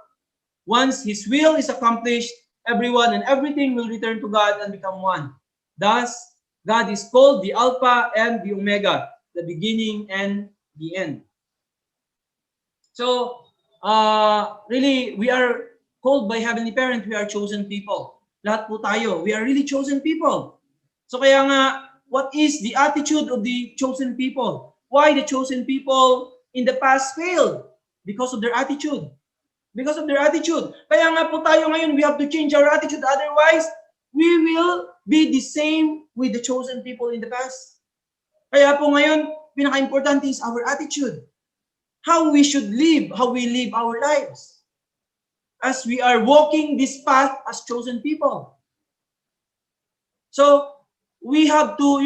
Once His will is accomplished, everyone and everything will return to God and become one. Thus, God is called the Alpha and the Omega, the beginning and the end. So, really, we are called by Heavenly Parent, we are chosen people. Lahat po tayo, we are really chosen people. So kaya nga, what is the attitude of the chosen people? Why the chosen people in the past failed? Because of their attitude. Because of their attitude. Kaya nga po tayo ngayon, we have to change our attitude. Otherwise, we will be the same with the chosen people in the past. Kaya po ngayon, pinaka-importante is our attitude. How we should live, how we live our lives. As we are walking this path as chosen people. So, we have to,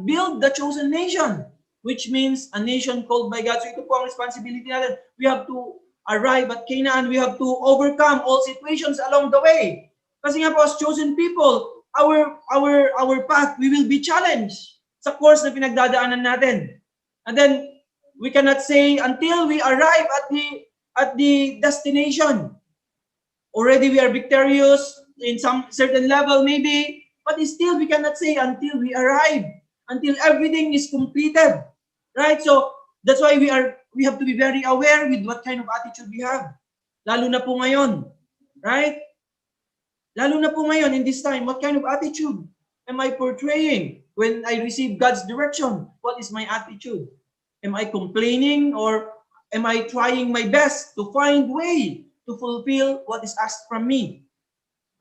build the chosen nation, which means a nation called by God. So, ito po ang responsibility natin. We have to arrive at Canaan. We have to overcome all situations along the way. Kasi nga po, as chosen people, our path, we will be challenged sa course na pinagdadaanan natin. And then, we cannot say until we arrive at the destination. Already we are victorious in some certain level maybe, but still we cannot say until we arrive, until everything is completed. Right? So that's why we have to be very aware with what kind of attitude we have. Lalo na po ngayon. Right? Lalo na po ngayon in this time, what kind of attitude am I portraying when I receive God's direction? What is my attitude? Am I complaining or am I trying my best to find way to fulfill what is asked from me?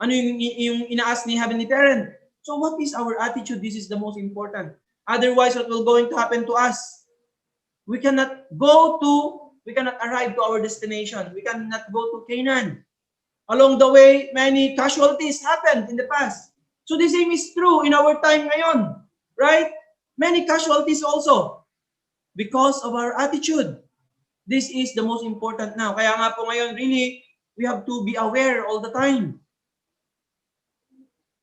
Ano yung ina-ask ni Heavenly Parent? So what is our attitude? This is the most important. Otherwise, what will going to happen to us? We cannot arrive to our destination. We cannot go to Canaan. Along the way, many casualties happened in the past. So the same is true in our time ngayon. Right? Many casualties also. Because of our attitude. This is the most important now. Kaya nga po ngayon, really, we have to be aware all the time.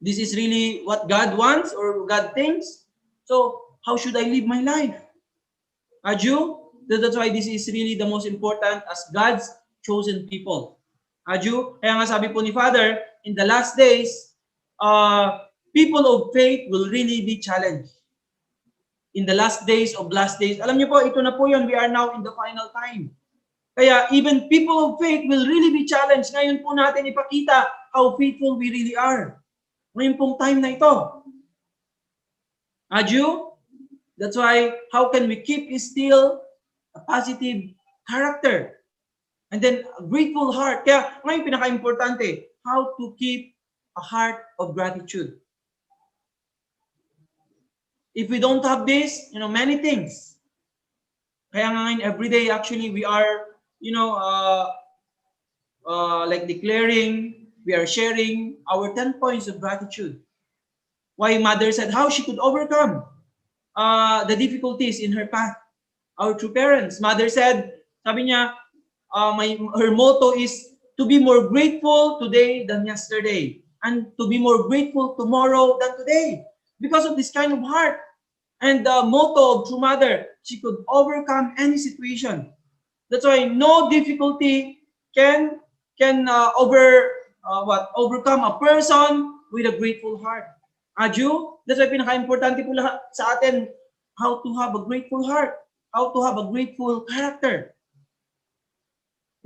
This is really what God wants or God thinks. So, how should I live my life? Aju? That's why this is really the most important as God's chosen people. Aju? Kaya nga sabi po ni Father, in the last days, people of faith will really be challenged. In the last days of last days. Alam niyo po, ito na po yun. We are now in the final time. Kaya even people of faith will really be challenged. Ngayon po natin ipakita how faithful we really are. Ngayon pong time na ito. Aju? That's why, how can we keep still a positive character? And then, a grateful heart. Kaya ngayon pinaka-importante, how to keep a heart of gratitude. If we don't have this, many things. Kaya ngayon, every day, actually, we are, like declaring, we are sharing our 10 points of gratitude. Why Mother said how she could overcome the difficulties in her path. Our true parents. Mother said, sabi niya, her motto is to be more grateful today than yesterday. And to be more grateful tomorrow than today. Because of this kind of heart. And the motto of True Mother, she could overcome any situation. That's why no difficulty can overcome a person with a grateful heart. Aju, that's why pinaka-importante po lahat sa atin, how to have a grateful heart, how to have a grateful character.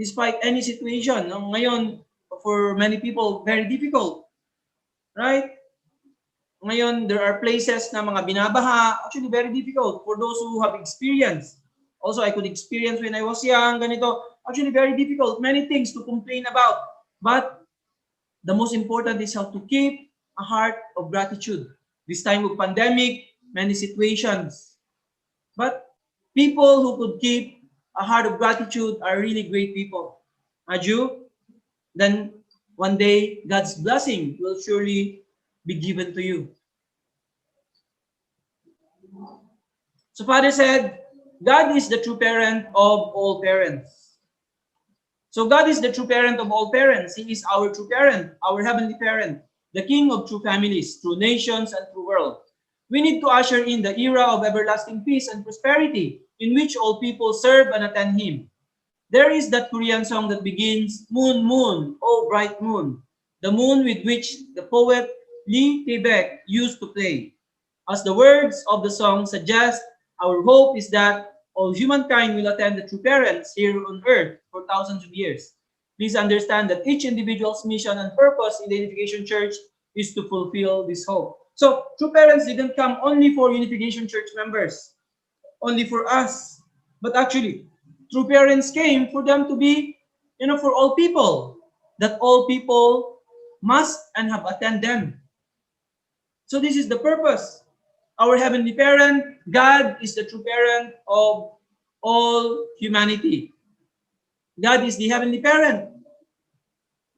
Despite any situation, ngayon, for many people, very difficult. Right? Ngayon, there are places na mga binabaha, actually very difficult for those who have experience. Also, I could experience when I was young, ganito. Actually very difficult, many things to complain about. But the most important is how to keep a heart of gratitude. This time of pandemic, many situations. But people who could keep a heart of gratitude are really great people. Aju, then one day, God's blessing will surely be given to you. So Father said, God is the true parent of all parents. So God is the true parent of all parents. He is our true parent, our heavenly parent, the king of true families, true nations, and true world. We need to usher in the era of everlasting peace and prosperity in which all people serve and attend Him. There is that Korean song that begins, Moon, Moon, oh bright moon, the moon with which the poet Lee Tae-baek used to play. As the words of the song suggest, our hope is that all humankind will attend the true parents here on earth for thousands of years. Please understand that each individual's mission and purpose in the Unification Church is to fulfill this hope. So, true parents didn't come only for Unification Church members, only for us, but actually, true parents came for them to be, for all people, that all people must and have attend them. So this is the purpose. Our Heavenly Parent, God, is the true parent of all humanity. God is the Heavenly Parent,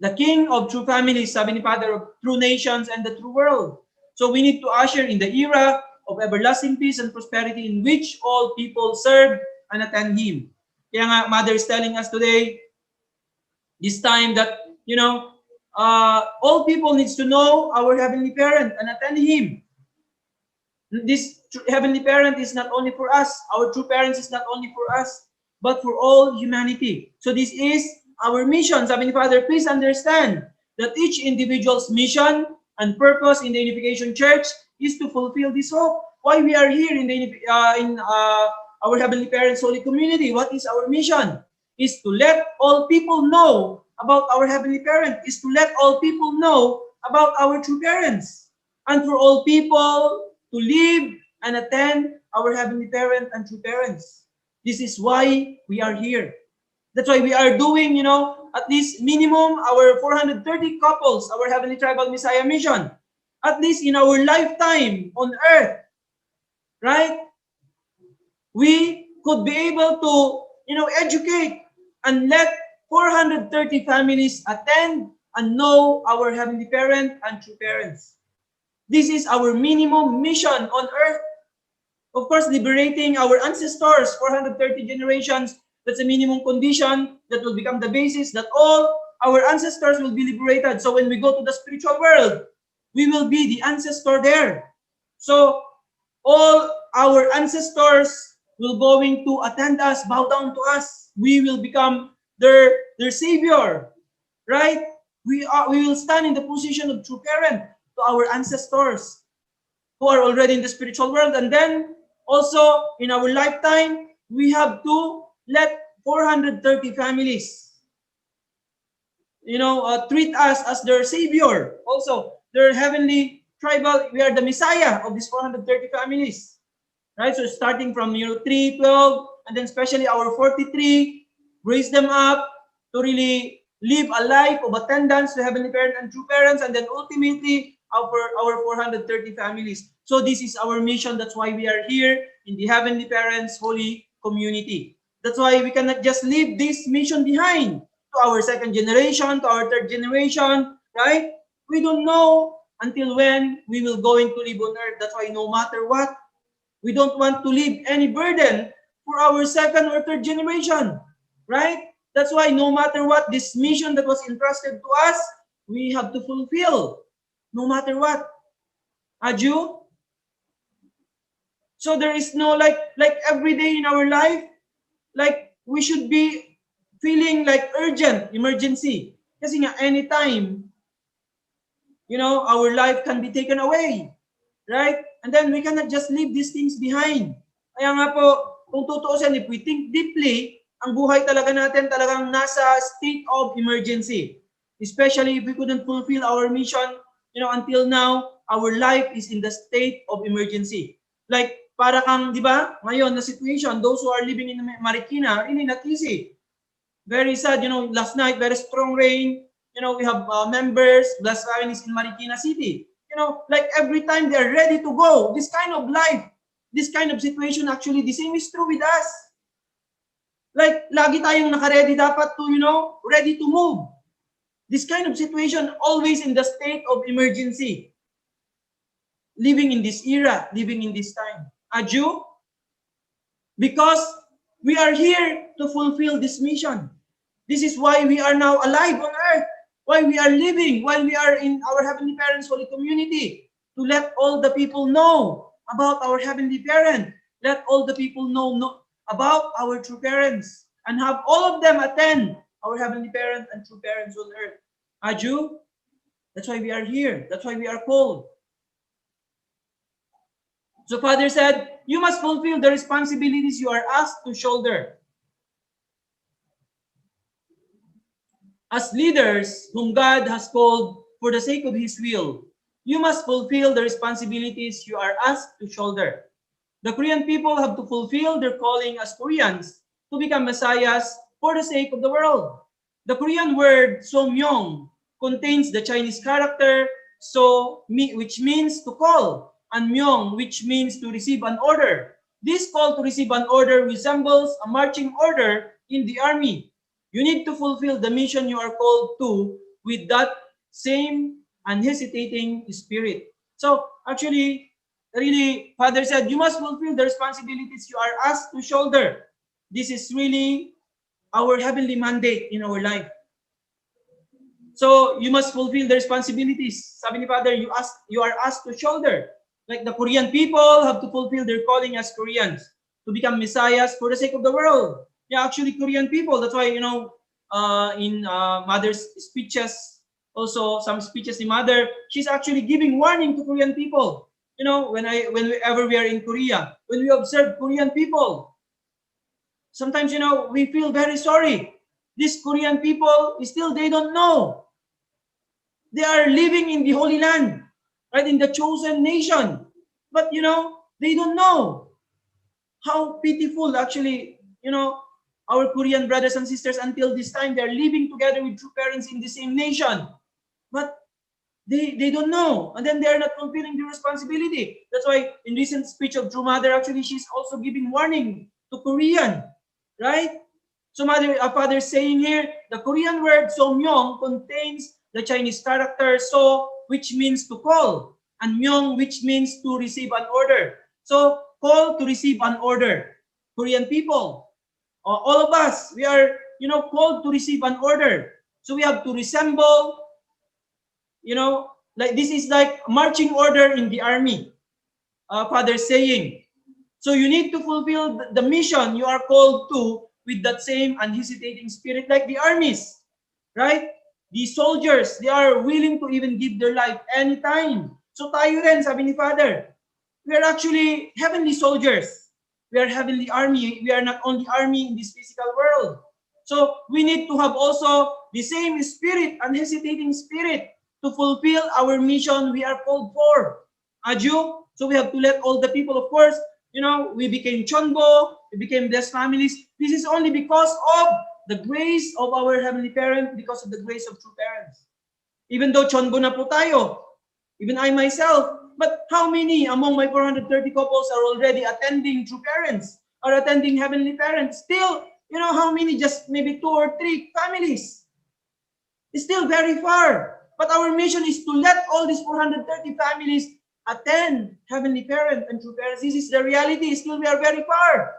the King of true families, sabi ni Father, of true nations and the true world. So we need to usher in the era of everlasting peace and prosperity in which all people serve and attend Him. Kaya nga, Mother is telling us today, this time that, all people needs to know our Heavenly Parent and attend Him. This Heavenly Parent is not only for us. Our true parents is not only for us, but for all humanity. So this is our mission. Sabi ni Father, please understand that each individual's mission and purpose in the Unification Church is to fulfill this hope. Why we are here in our Heavenly Parents Holy Community? What is our mission? Is to let all people know about our Heavenly Parent. Is to let all people know about our true parents, and for all people to live and attend our Heavenly Parent and true parents. This is why we are here. That's why we are doing, at least minimum our 430 couples, our Heavenly Tribal Messiah mission, at least in our lifetime on earth, right? We could be able to, educate and let 430 families attend and know our Heavenly Parent and true parents. This is our minimum mission on earth. Of course, liberating our ancestors, 430 generations, that's a minimum condition that will become the basis that all our ancestors will be liberated. So when we go to the spiritual world, we will be the ancestor there. So all our ancestors will going to attend us, bow down to us. We will become their savior, right? We will stand in the position of true parent to our ancestors who are already in the spiritual world. And then also in our lifetime, we have to let 430 families, treat us as their savior. Also, their heavenly tribal, we are the Messiah of these 430 families, right? So starting from 3, 12, and then especially our 43, raise them up to really live a life of attendance to Heavenly Parent and true parents, and then ultimately our 430 families. So this is our mission. That's why we are here in the Heavenly Parents Holy Community. That's why we cannot just leave this mission behind to our second generation, to our third generation, right? We don't know until when we will going to live on earth. That's why no matter what, we don't want to leave any burden for our second or third generation, right? That's why no matter what, this mission that was entrusted to us, we have to fulfill, no matter what. Aju? So there is no like every day in our life, like we should be feeling like urgent, emergency. Kasi nga anytime, our life can be taken away, right? And then we cannot just leave these things behind. Kaya nga po, kung tutuusin, if we think deeply, ang buhay talaga natin talagang nasa state of emergency. Especially if we couldn't fulfill our mission, until now, our life is in the state of emergency. Like, para kang, di ba, ngayon na situation, those who are living in Marikina, really not easy. Very sad, last night, very strong rain. We have members, blessed families in Marikina City. Like every time they're ready to go. This kind of life, this kind of situation, actually, the same is true with us. Like, lagi tayong naka-ready dapat to, ready to move. This kind of situation, always in the state of emergency. Living in this era, living in this time. Aju? Because we are here to fulfill this mission. This is why we are now alive on earth. Why we are living, while we are in our Heavenly Parents Holy Community. To let all the people know about our Heavenly Parent. Let all the people know about our true parents, and have all of them attend our Heavenly Parent and true parents on earth. Aju? That's why we are here. That's why we are called. So Father said, you must fulfill the responsibilities you are asked to shoulder. As leaders whom God has called for the sake of His will, you must fulfill the responsibilities you are asked to shoulder. The Korean people have to fulfill their calling as Koreans to become messiahs for the sake of the world. The Korean word somyong contains the Chinese character so, which means to call, and myong, which means to receive an order. This call to receive an order resembles a marching order in the army. You need to fulfill the mission you are called to with that same unhesitating spirit. So actually, really, Father said, you must fulfill the responsibilities you are asked to shoulder. This is really our heavenly mandate in our life. So you must fulfill the responsibilities. Sabi ni Father, you are asked to shoulder. Like the Korean people have to fulfill their calling as Koreans to become messiahs for the sake of the world. Yeah, actually Korean people. That's why, in Mother's speeches, also some speeches in Mother, she's actually giving warning to Korean people. Whenever we are in Korea, when we observe Korean people, sometimes, we feel very sorry. These Korean people, still they don't know. They are living in the Holy Land, right, in the chosen nation. But, they don't know how pitiful actually, our Korean brothers and sisters until this time, they're living together with true parents in the same nation. But they don't know, and then they're not fulfilling the responsibility. That's why in recent speech of True Mother, actually, she's also giving warning to Korean, right? So Father is saying here, the Korean word somyong contains the Chinese character so, which means to call, and myong, which means to receive an order. So call to receive an order. Korean people, all of us, we are, called to receive an order. So we have to resemble, like this is like marching order in the army. Father saying, so you need to fulfill the mission you are called to with that same unhesitating spirit like the armies, right? The soldiers, they are willing to even give their life anytime. So tayo rin, sabi ni Father, we are actually heavenly soldiers. We are heavenly army. We are not only army in this physical world. So we need to have also the same spirit, unhesitating spirit, to fulfill our mission we are called for. Aju, so we have to let all the people, of course, we became chonbo, we became blessed families. This is only because of the grace of our Heavenly Parent, because of the grace of true parents. Even though chonbo na po tayo, even I myself, but how many among my 430 couples are already attending true parents, are attending Heavenly Parents? Still, how many? Just maybe 2 or 3 families. It's still very far. But our mission is to let all these 430 families attend Heavenly Parent and true parents. This is the reality. Still, we are very far.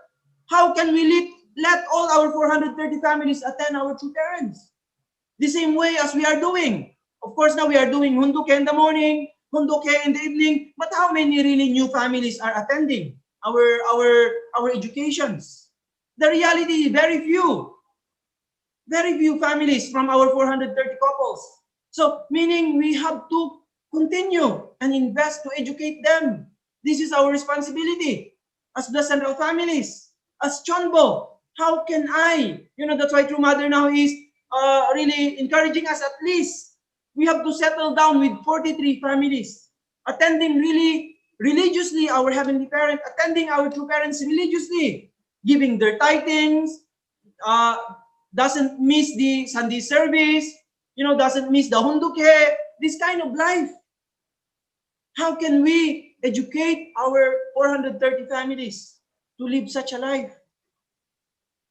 How can we let all our 430 families attend our true parents? The same way as we are doing. Of course, now we are doing hunduke in the morning, hunduke in the evening. But how many really new families are attending our educations? The reality, very few. Very few families from our 430 couples. So, meaning we have to continue and invest to educate them. This is our responsibility as the central families, as Chonbo. How can I? That's why True Mother now is really encouraging us. At least we have to settle down with 43 families, attending really religiously our Heavenly Parent, attending our true parents religiously, giving their tithings, doesn't miss the Sunday service, doesn't miss the hunduke, this kind of life. How can we educate our 430 families to live such a life?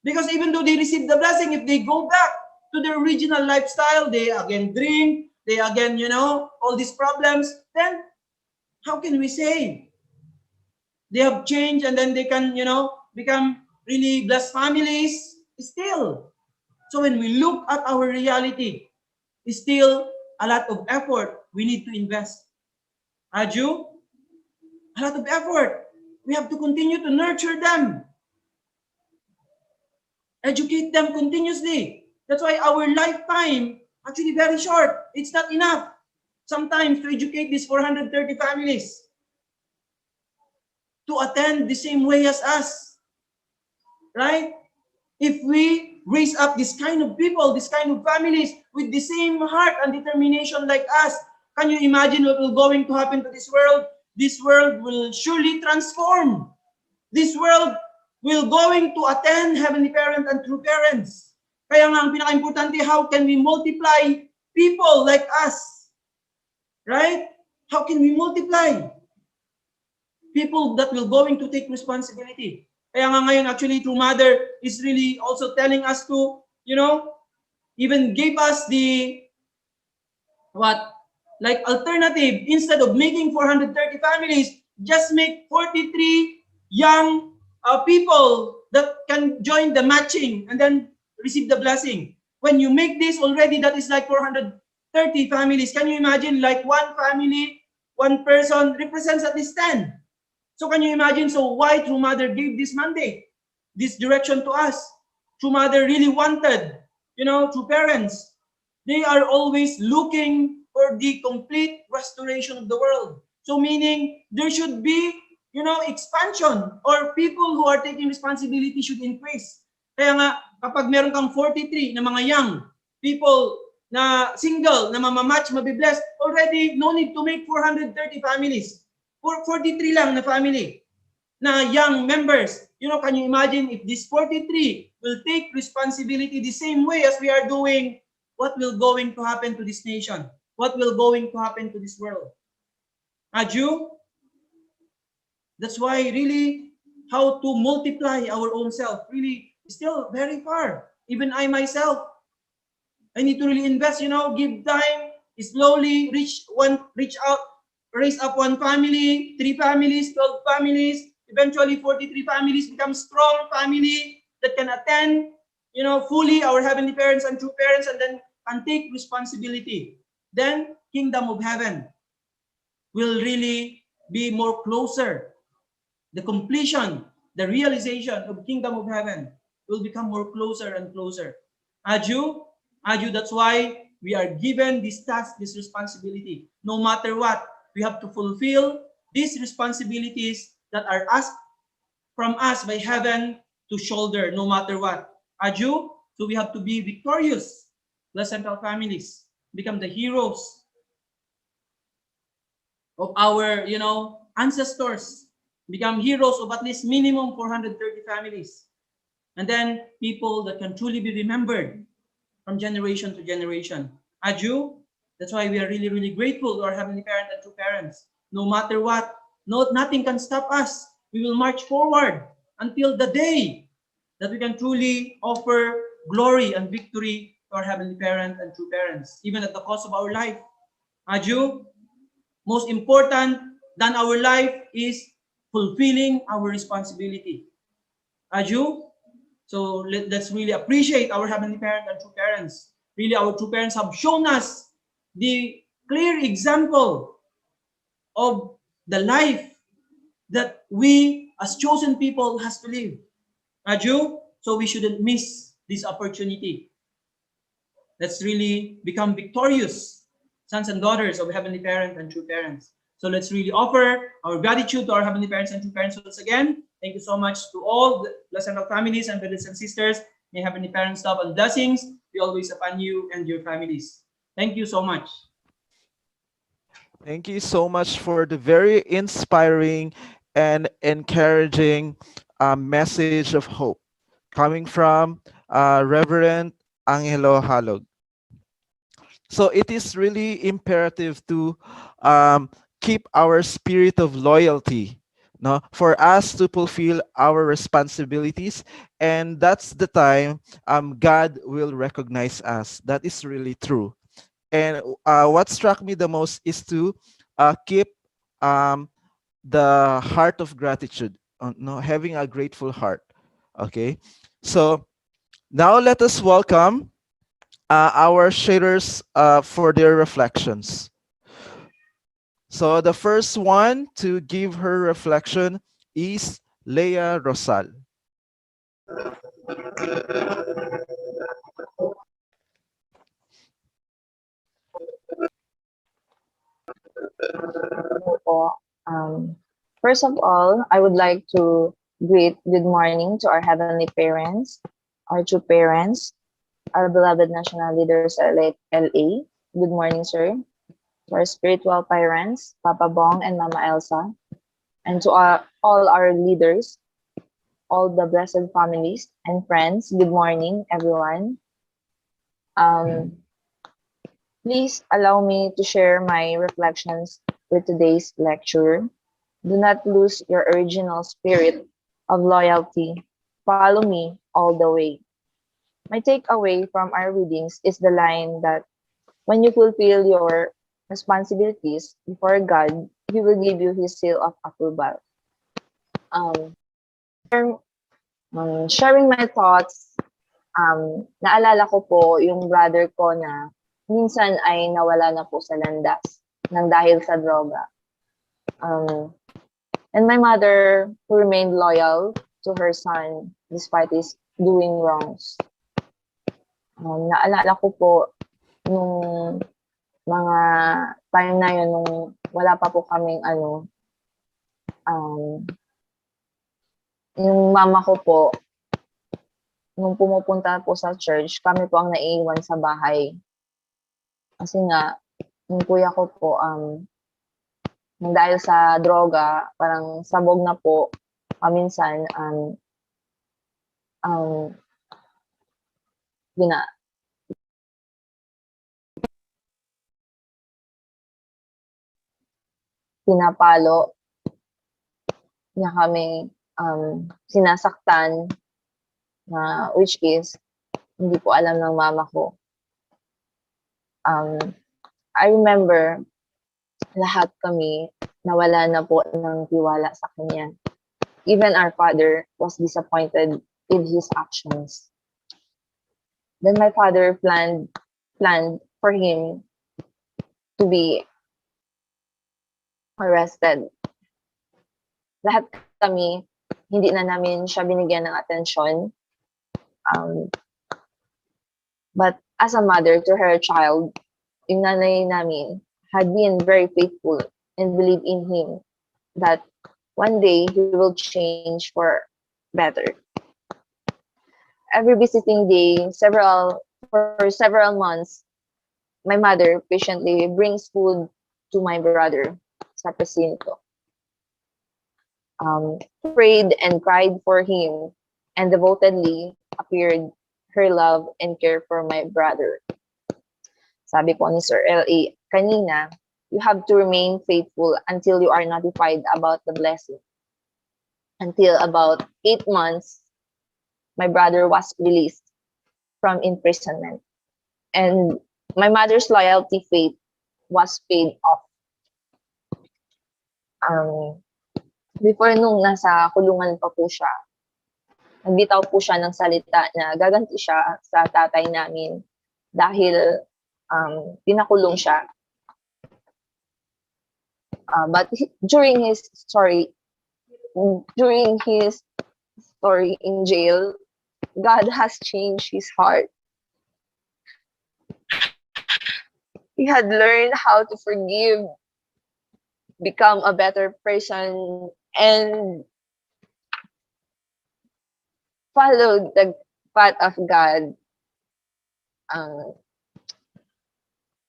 Because even though they receive the blessing, if they go back to their original lifestyle, they again drink, they again, all these problems, then how can we say they have changed and then they can, become really blessed families? Still. So when we look at our reality, still a lot of effort we need to invest. Aju, a lot of effort. We have to continue to nurture them, educate them continuously. That's why our lifetime actually very short. It's not enough sometimes to educate these 430 families. to attend the same way as us, right? If we raise up this kind of people, this kind of families with the same heart and determination like us, can you imagine what will going to happen to this world? This world will surely transform. This world will going to attend Heavenly Parent and true parents. Kaya nga ang pinaka-importante, how can we multiply people like us? Right? How can we multiply people that will going to take responsibility? Kaya nga ngayon, actually, True Mother is really also telling us to, even give us the, alternative. Instead of making 430 families, just make 43 young people that can join the matching and then receive the blessing. When you make this already, that is like 430 families. Can you imagine, like one family, one person represents at least 10. So can you imagine, so why True Mother gave this mandate, this direction to us? True Mother really wanted, true parents, they are always looking for the complete restoration of the world. So meaning, there should be, expansion, or people who are taking responsibility should increase. Kaya nga, kapag meron kang 43 na mga young people na single, na mamamatch, mabibless, already no need to make 430 families. 43 lang na family, na young members. Can you imagine if this 43 will take responsibility the same way as we are doing, what will going to happen to this nation? What will going to happen to this world? Aju? That's why really, how to multiply our own self, really still very far. Even I myself, I need to really invest, give time, slowly reach out, raise up one family, 3 families, 12 families, eventually 43 families become strong family that can attend, fully our Heavenly Parents and true parents, and then can take responsibility. Then Kingdom of Heaven will really be more closer. The completion, the realization of Kingdom of Heaven will become more closer and closer. Aju, that's why we are given this task, this responsibility. No matter what, we have to fulfill these responsibilities that are asked from us by heaven to shoulder, no matter what. Aju, so we have to be victorious. Blessed Central families, become the heroes of our, ancestors. Become heroes of at least minimum 430 families. And then people that can truly be remembered from generation to generation. Aju, that's why we are really, really grateful to our Heavenly Parent and true parents. No matter what, nothing can stop us. We will march forward until the day that we can truly offer glory and victory to our Heavenly Parent and true parents, even at the cost of our life. Aju, most important than our life is fulfilling our responsibility. Aju, so let's really appreciate our Heavenly Parent and true parents. Really, our true parents have shown us the clear example of the life that we as chosen people has to live. Aju, so we shouldn't miss this opportunity. Let's really become victorious sons and daughters of Heavenly Parent and true parents. So let's really offer our gratitude to our Heavenly Parents and true parents once again. Thank you so much to all the Blessed families and brothers and sisters. May Heavenly Parents' love and blessings be always upon you and your families. Thank you so much. Thank you so much for the very inspiring and encouraging message of hope coming from Reverend Angelo Halog. So it is really imperative to keep our spirit of loyalty, no, for us to fulfill our responsibilities, and that's the time God will recognize us. That is really true. And what struck me the most is to keep the heart of gratitude, no, having a grateful heart. Okay, so now let us welcome our sharers for their reflections. So the first one to give her reflection is Leah Rosal. po. First of all, I would like to greet good morning to our heavenly parents, our true parents, our beloved national leaders at LA. Good morning, sir. To our spiritual parents, Papa Bong and Mama Elsa, and to all our leaders, all the blessed families and friends. Good morning, everyone. Please allow me to share my reflections with today's lecture. Do not lose your original spirit of loyalty. Follow me all the way. My takeaway from our readings is the line that when you fulfill your responsibilities before God, He will give you His seal of approval. Sharing my thoughts, naalala ko po yung brother ko na minsan ay nawala na po sa landas nang dahil sa droga. And my mother who remained loyal to her son despite his doing wrongs. Naalala ko po nung mga time na yun, nung wala pa po kaming yung mama ko po, nung pumupunta po sa church, kami po ang naiiwan sa bahay. Kasi nga, yung kuya ko po, dahil sa droga, parang sabog na po, paminsan, pinapalo niya kami, sinasaktan, na which is, hindi po alam ng mama ko. I remember, lahat kami nawala na po ng tiwala sa kanya. Even our father was disappointed in his actions. Then my father planned for him to be arrested. Lahat kami, hindi na namin siya binigyan ng atensyon. But as a mother to her child, yung nanay namin had been very faithful and believed in him that one day he will change for better. Every visiting day, for several months, my mother patiently brings food to my brother sa presinto. Prayed and cried for him and devotedly appeared her love and care for my brother. Sabi po ni Sir L.A. kanina, you have to remain faithful until you are notified about the blessing. Until about 8 months, my brother was released from imprisonment. And my mother's loyalty faith was paid off. Before nung nasa kulungan pa po siya, nagbitaw po siya ng salita na gaganti siya sa tatay namin dahil pinakulong siya. But during his story in jail, God has changed his heart. He had learned how to forgive, become a better person, and follow the path of God.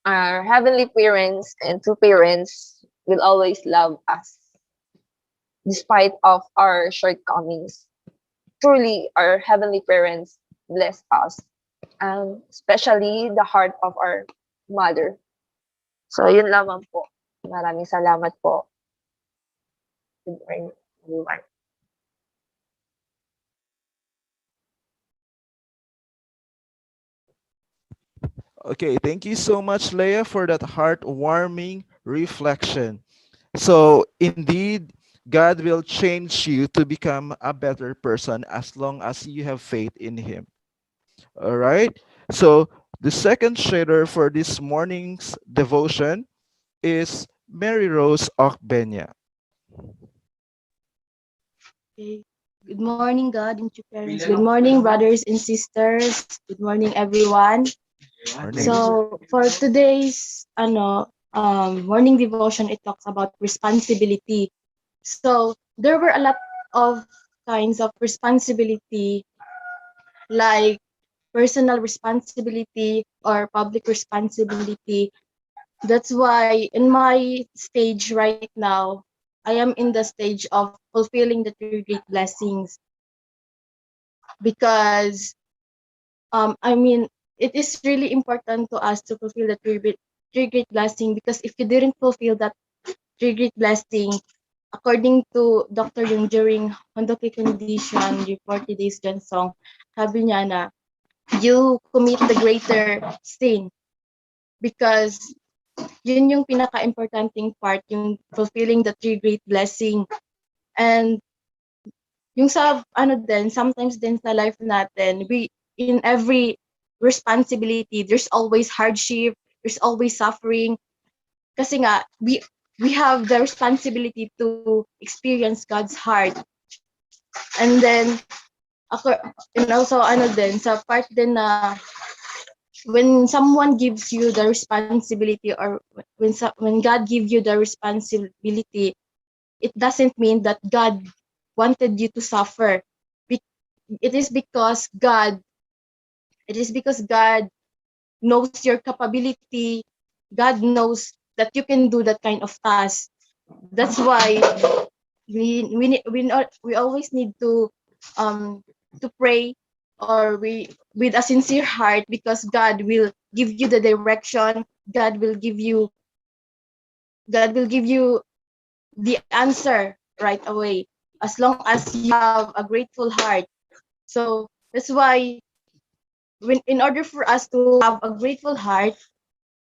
Our heavenly parents and true parents will always love us despite of our shortcomings. Truly, our heavenly parents bless us, especially the heart of our mother. So, yun lamang po. Maraming salamat po. Good morning, everyone. Okay, thank you so much, Leah, for that heartwarming reflection. So, indeed, God will change you to become a better person as long as you have faith in Him. All right. So, the second shader for this morning's devotion is Mary Rose Okbenya. Okay. Good morning, God and your parents. Good morning, brothers and sisters. Good morning, everyone. Morning. So for today's morning devotion, it talks about responsibility. So there were a lot of kinds of responsibility, like personal responsibility or public responsibility. That's why in my stage right now, I am in the stage of fulfilling the three great blessings, because I mean, it is really important to us to fulfill the three great blessing, because if you didn't fulfill that three great blessing, according to Dr. Yung during Hondoki condition, yung 40 days John song, sabi niya na you commit the greater sin, because yun yung pinaka-importanting part, yung fulfilling the three great blessing. And yung sa ano din, sometimes din sa life natin, we in every responsibility, there's always hardship, there's always suffering. Kasi nga, we have the responsibility to experience God's heart. And then, ako, and also ano din, sa part din na when someone gives you the responsibility, or when God gives you the responsibility, it doesn't mean that God wanted you to suffer. It is because God knows your capability. God knows that you can do that kind of task. That's why we always need to pray, or we with a sincere heart, because God will give you the direction. God will give you the answer right away, as long as you have a grateful heart. So that's why, in order for us to have a grateful heart,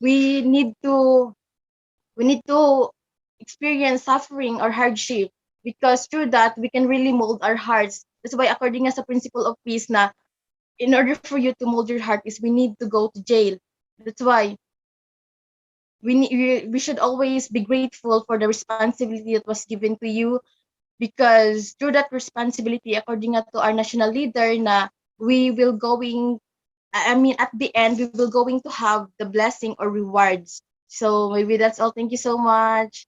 we need to experience suffering or hardship, because through that we can really mold our hearts. That's why, according as a principle of peace, na in order for you to mold your heart is we need to go to jail. That's why we should always be grateful for the responsibility that was given to you, because through that responsibility, according to our national leader, na we will going I mean, at the end, we will going to have the blessing or rewards. So maybe that's all. Thank you so much.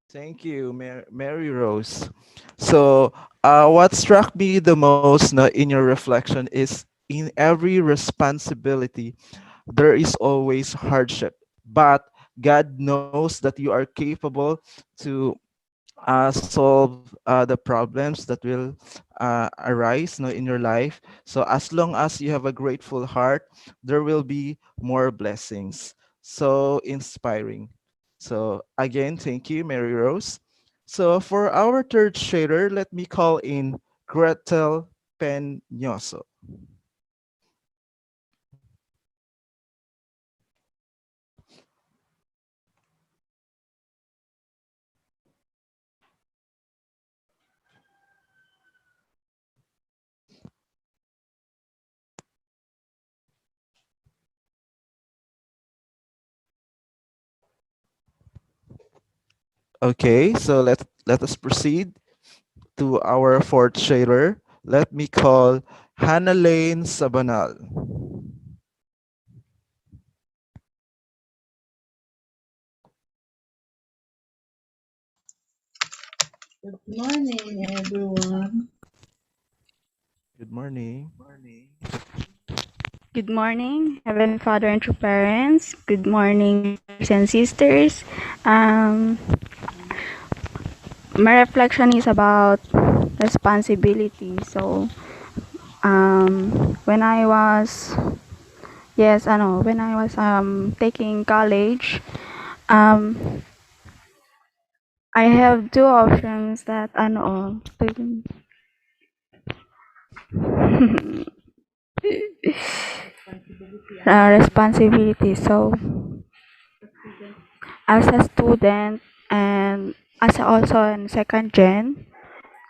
Thank you, Mary Rose. So, what struck me the most in your reflection is in every responsibility, there is always hardship, but God knows that you are capable to solve the problems that will arise in your life. So as long as you have a grateful heart, there will be more blessings. So inspiring. So again, thank you, Mary Rose. So for our third shader, let me call in Gretel Penyoso. Okay, so let us proceed to our fourth shader. Let me call Hannah Lane Sabanal. Good morning, everyone. Good morning. Good morning, Heavenly Father and true parents. Good morning, brothers and sisters. My reflection is about responsibility. So, when I was, yes, when I was taking college, um, I have two options that responsibility. So, as a student and as also in second gen,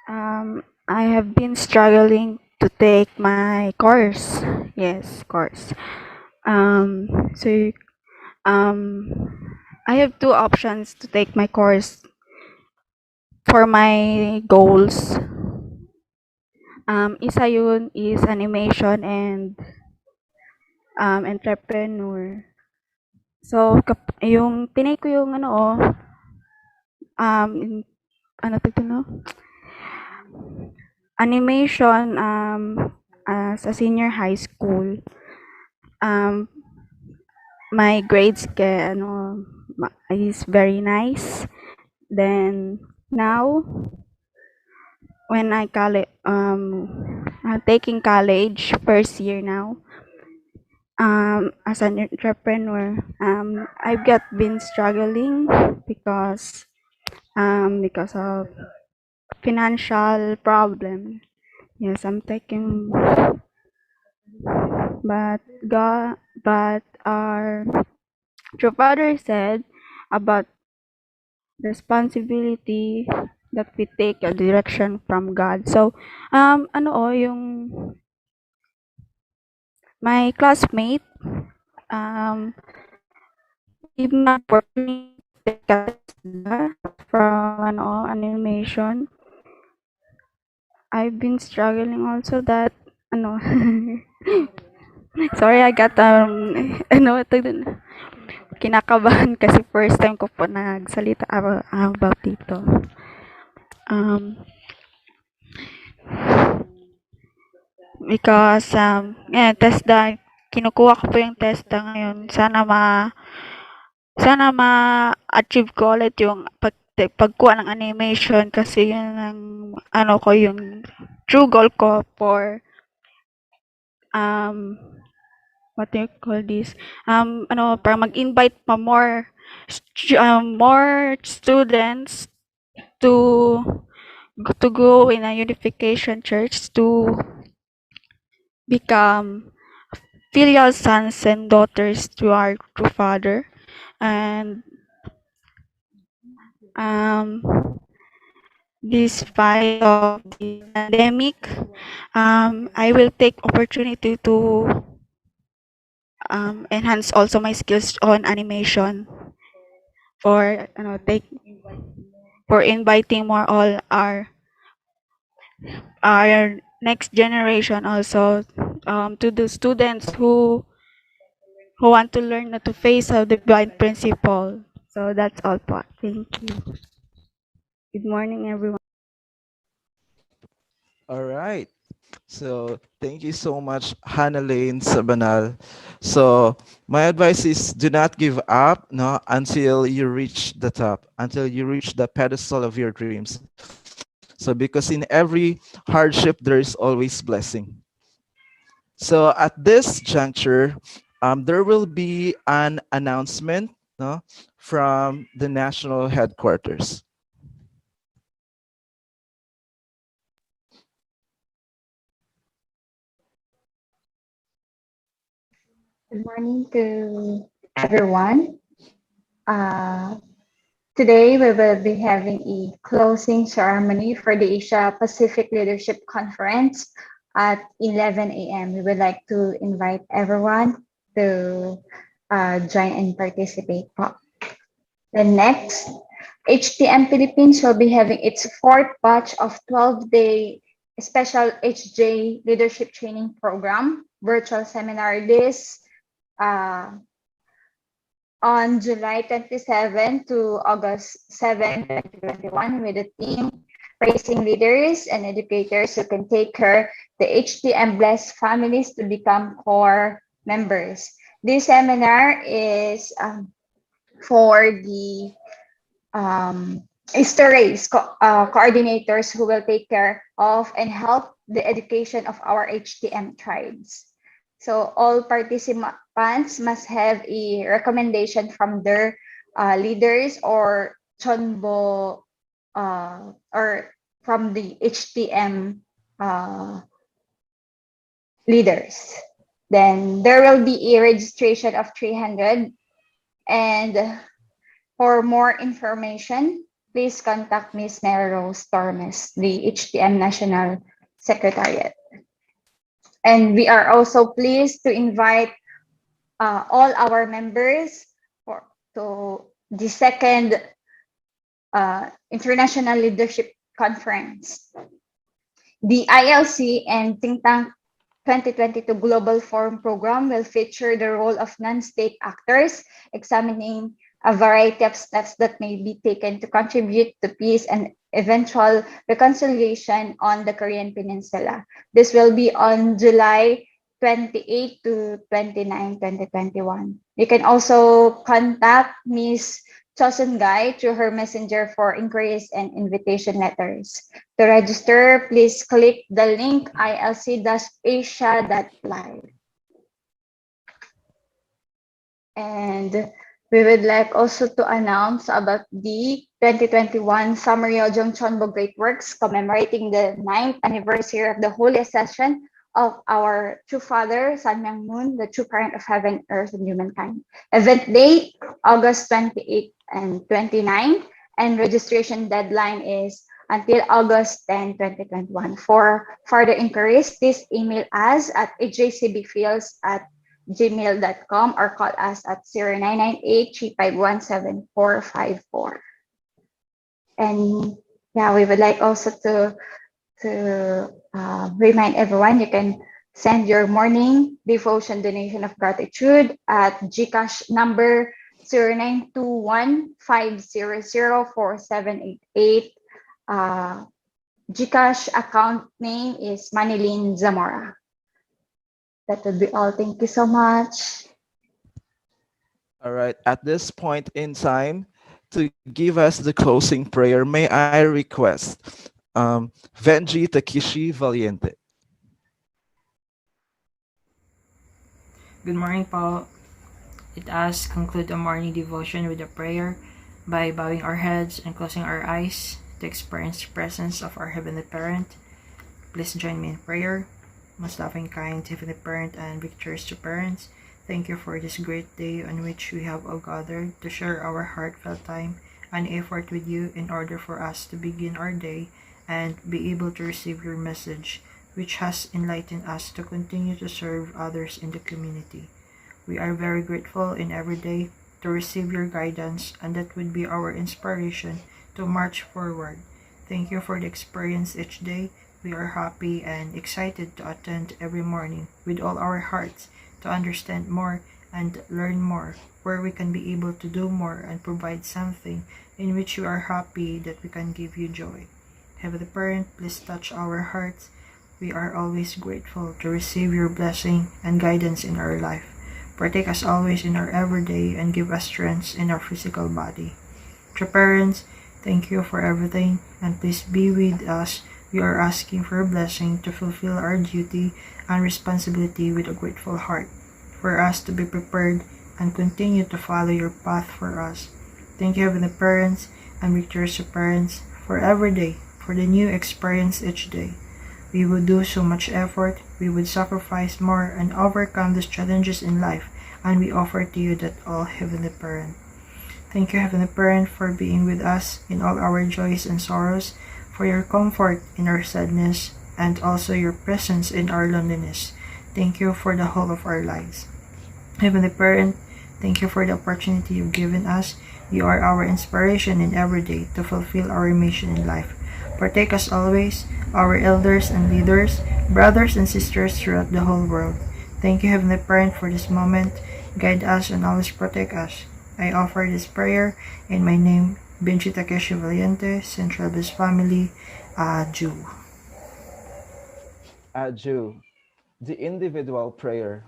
I have been struggling to take my course. Yes, course. So um, I have two options to take my course for my goals. Isa yun is animation and entrepreneur. So, yung tinake ko yung ano to no? Animation sa senior high school. My grades is very nice. Then now when I'm taking college first year now, as an entrepreneur, I've been struggling because of financial problem. Yes, I'm taking, but our true father said about responsibility that we take a direction from God. So, yung my classmate, give me opportunity to take a test from animation. I've been struggling also that sorry, I got kinakabahan kasi first time ko po nagsalita about dito. Because kinukuha ko po yung testa ngayon. Sana ma-achieve ko ulit yung pagkuha ng animation kasi yun ang yung true goal ko for what do you call this? Para mag-invite pa more students to go in a unification church to become filial sons and daughters to our true Father. And despite of the pandemic, I will take opportunity to enhance also my skills on animation for for inviting more all our next generation also to the students who want to learn to face the divine principle. So that's all po. Thank you. Good morning, everyone. All right. So thank you so much, Hannah Lane Sabanal. So my advice is do not give up until you reach the top, until you reach the pedestal of your dreams. So because in every hardship, there is always blessing. So at this juncture, there will be an announcement from the national headquarters. Good morning to everyone. Today we will be having a closing ceremony for the Asia Pacific Leadership Conference at 11 a.m. We would like to invite everyone to join and participate. The next, HTM Philippines will be having its fourth batch of 12-day special HJ leadership training program virtual seminar this on July 27 to August 7, 2021 with the theme Raising Leaders and Educators Who Can Take Care the HTM Blessed Families to Become Core Members. This seminar is for the Easter race coordinators who will take care of and help the education of our HTM tribes. So all participants must have a recommendation from their leaders or Chonbo or from the HTM leaders. Then there will be a registration of 300. And for more information, please contact Ms. Mary Rose Tormes, the HTM National Secretariat. And we are also pleased to invite all our members to the second International Leadership Conference. The ILC and think tank 2022 Global Forum program will feature the role of non-state actors, examining a variety of steps that may be taken to contribute to peace and eventual reconciliation on the Korean Peninsula. This will be on July 28 to 29, 2021. You can also contact Ms. Chosun Guy through her messenger for inquiries and invitation letters. To register, please click the link ilc-asia.live. And we would like also to announce about the 2021 Summer Yeojong Chonbo Great Works commemorating the 9th anniversary of the Holy Ascension of our true Father, Sun Myung Moon, the true parent of heaven, earth, and humankind. Event date, August 28 and 29, and registration deadline is until August 10, 2021. For further inquiries, please email us at ajcbfields@gmail.com or call us at 0998-351-7454. And yeah, we would like also to remind everyone you can send your morning devotion donation of gratitude at GCash number 0921-500-4788. GCash account name is Manilyn Zamora. That would be all. Thank you so much. All right. At this point in time, to give us the closing prayer, may I request Venji Takishi Valiente. Good morning po. Let us conclude the morning devotion with a prayer by bowing our heads and closing our eyes to experience the presence of our Heavenly Parent. Please join me in prayer. Most loving, kind Heavenly Parent and victorious to parents, thank you for this great day on which we have all gathered to share our heartfelt time and effort with you in order for us to begin our day and be able to receive your message, which has enlightened us to continue to serve others in the community. We are very grateful in every day to receive your guidance, and that would be our inspiration to march forward. Thank you for the experience each day. We are happy and excited to attend every morning with all our hearts to understand more and learn more, where we can be able to do more and provide something in which we are happy that we can give you joy. Heavenly Parent, please touch our hearts. We are always grateful to receive your blessing and guidance in our life. Protect us always in our everyday and give us strength in our physical body. True parents, thank you for everything and please be with us. We are asking for a blessing to fulfill our duty and responsibility with a grateful heart, for us to be prepared and continue to follow your path for us. Thank you, Heavenly Parents and victorious parents, for every day, for the new experience each day. We would do so much effort, we would sacrifice more and overcome these challenges in life, and we offer to you that all, Heavenly Parent. Thank you, Heavenly Parent, for being with us in all our joys and sorrows, for your comfort in our sadness, and also your presence in our loneliness. Thank you for the whole of our lives. Heavenly Parent, thank you for the opportunity you've given us. You are our inspiration in every day to fulfill our mission in life. Protect us always, our elders and leaders, brothers and sisters throughout the whole world. Thank you, Heavenly Parent, for this moment. Guide us and always protect us. I offer this prayer in my name, Benji Takeshi Valiente, Central Base Family, Jew. Jew. The individual prayer.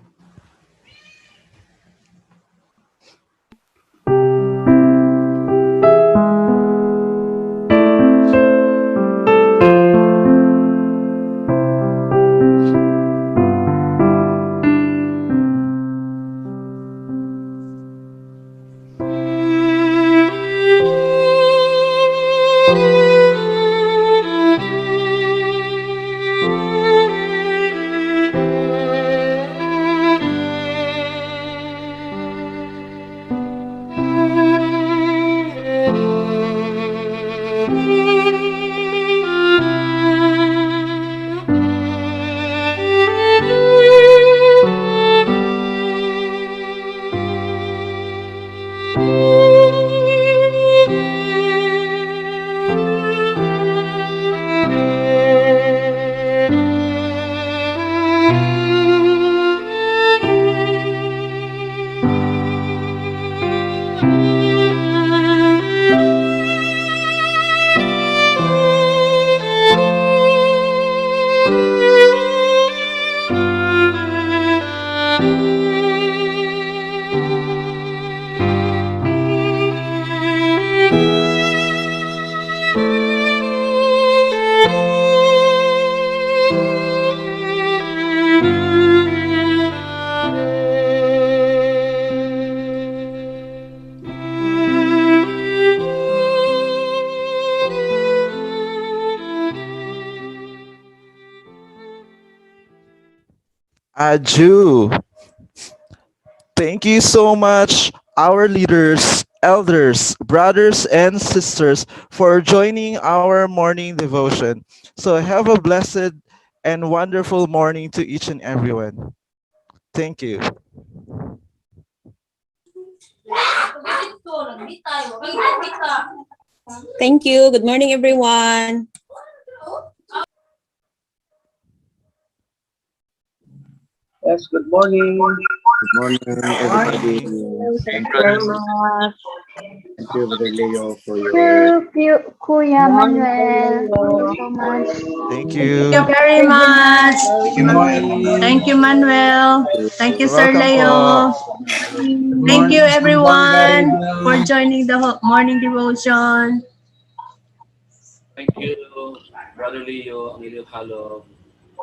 Aju. Thank you so much, our leaders, elders, brothers, and sisters, for joining our morning devotion. So have a blessed and wonderful morning to each and everyone. Thank you. Thank you. Good morning, everyone. Yes, good morning. Good morning, everybody. Morning. Thank Thank you very you. much. Thank you, Brother Leo, for your Kuya Morning, Manuel. Thank you Leo. so much. Thank Thank you you. very much. Good morning. Thank you, Manuel. Thank you, You're Sir welcome po. Leo. Good Thank you, morning, Sambanga everyone, for Rebel. joining the morning devotion. Thank you, Brother Leo, ang inyong halo.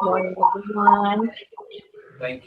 Morning, everyone. Thank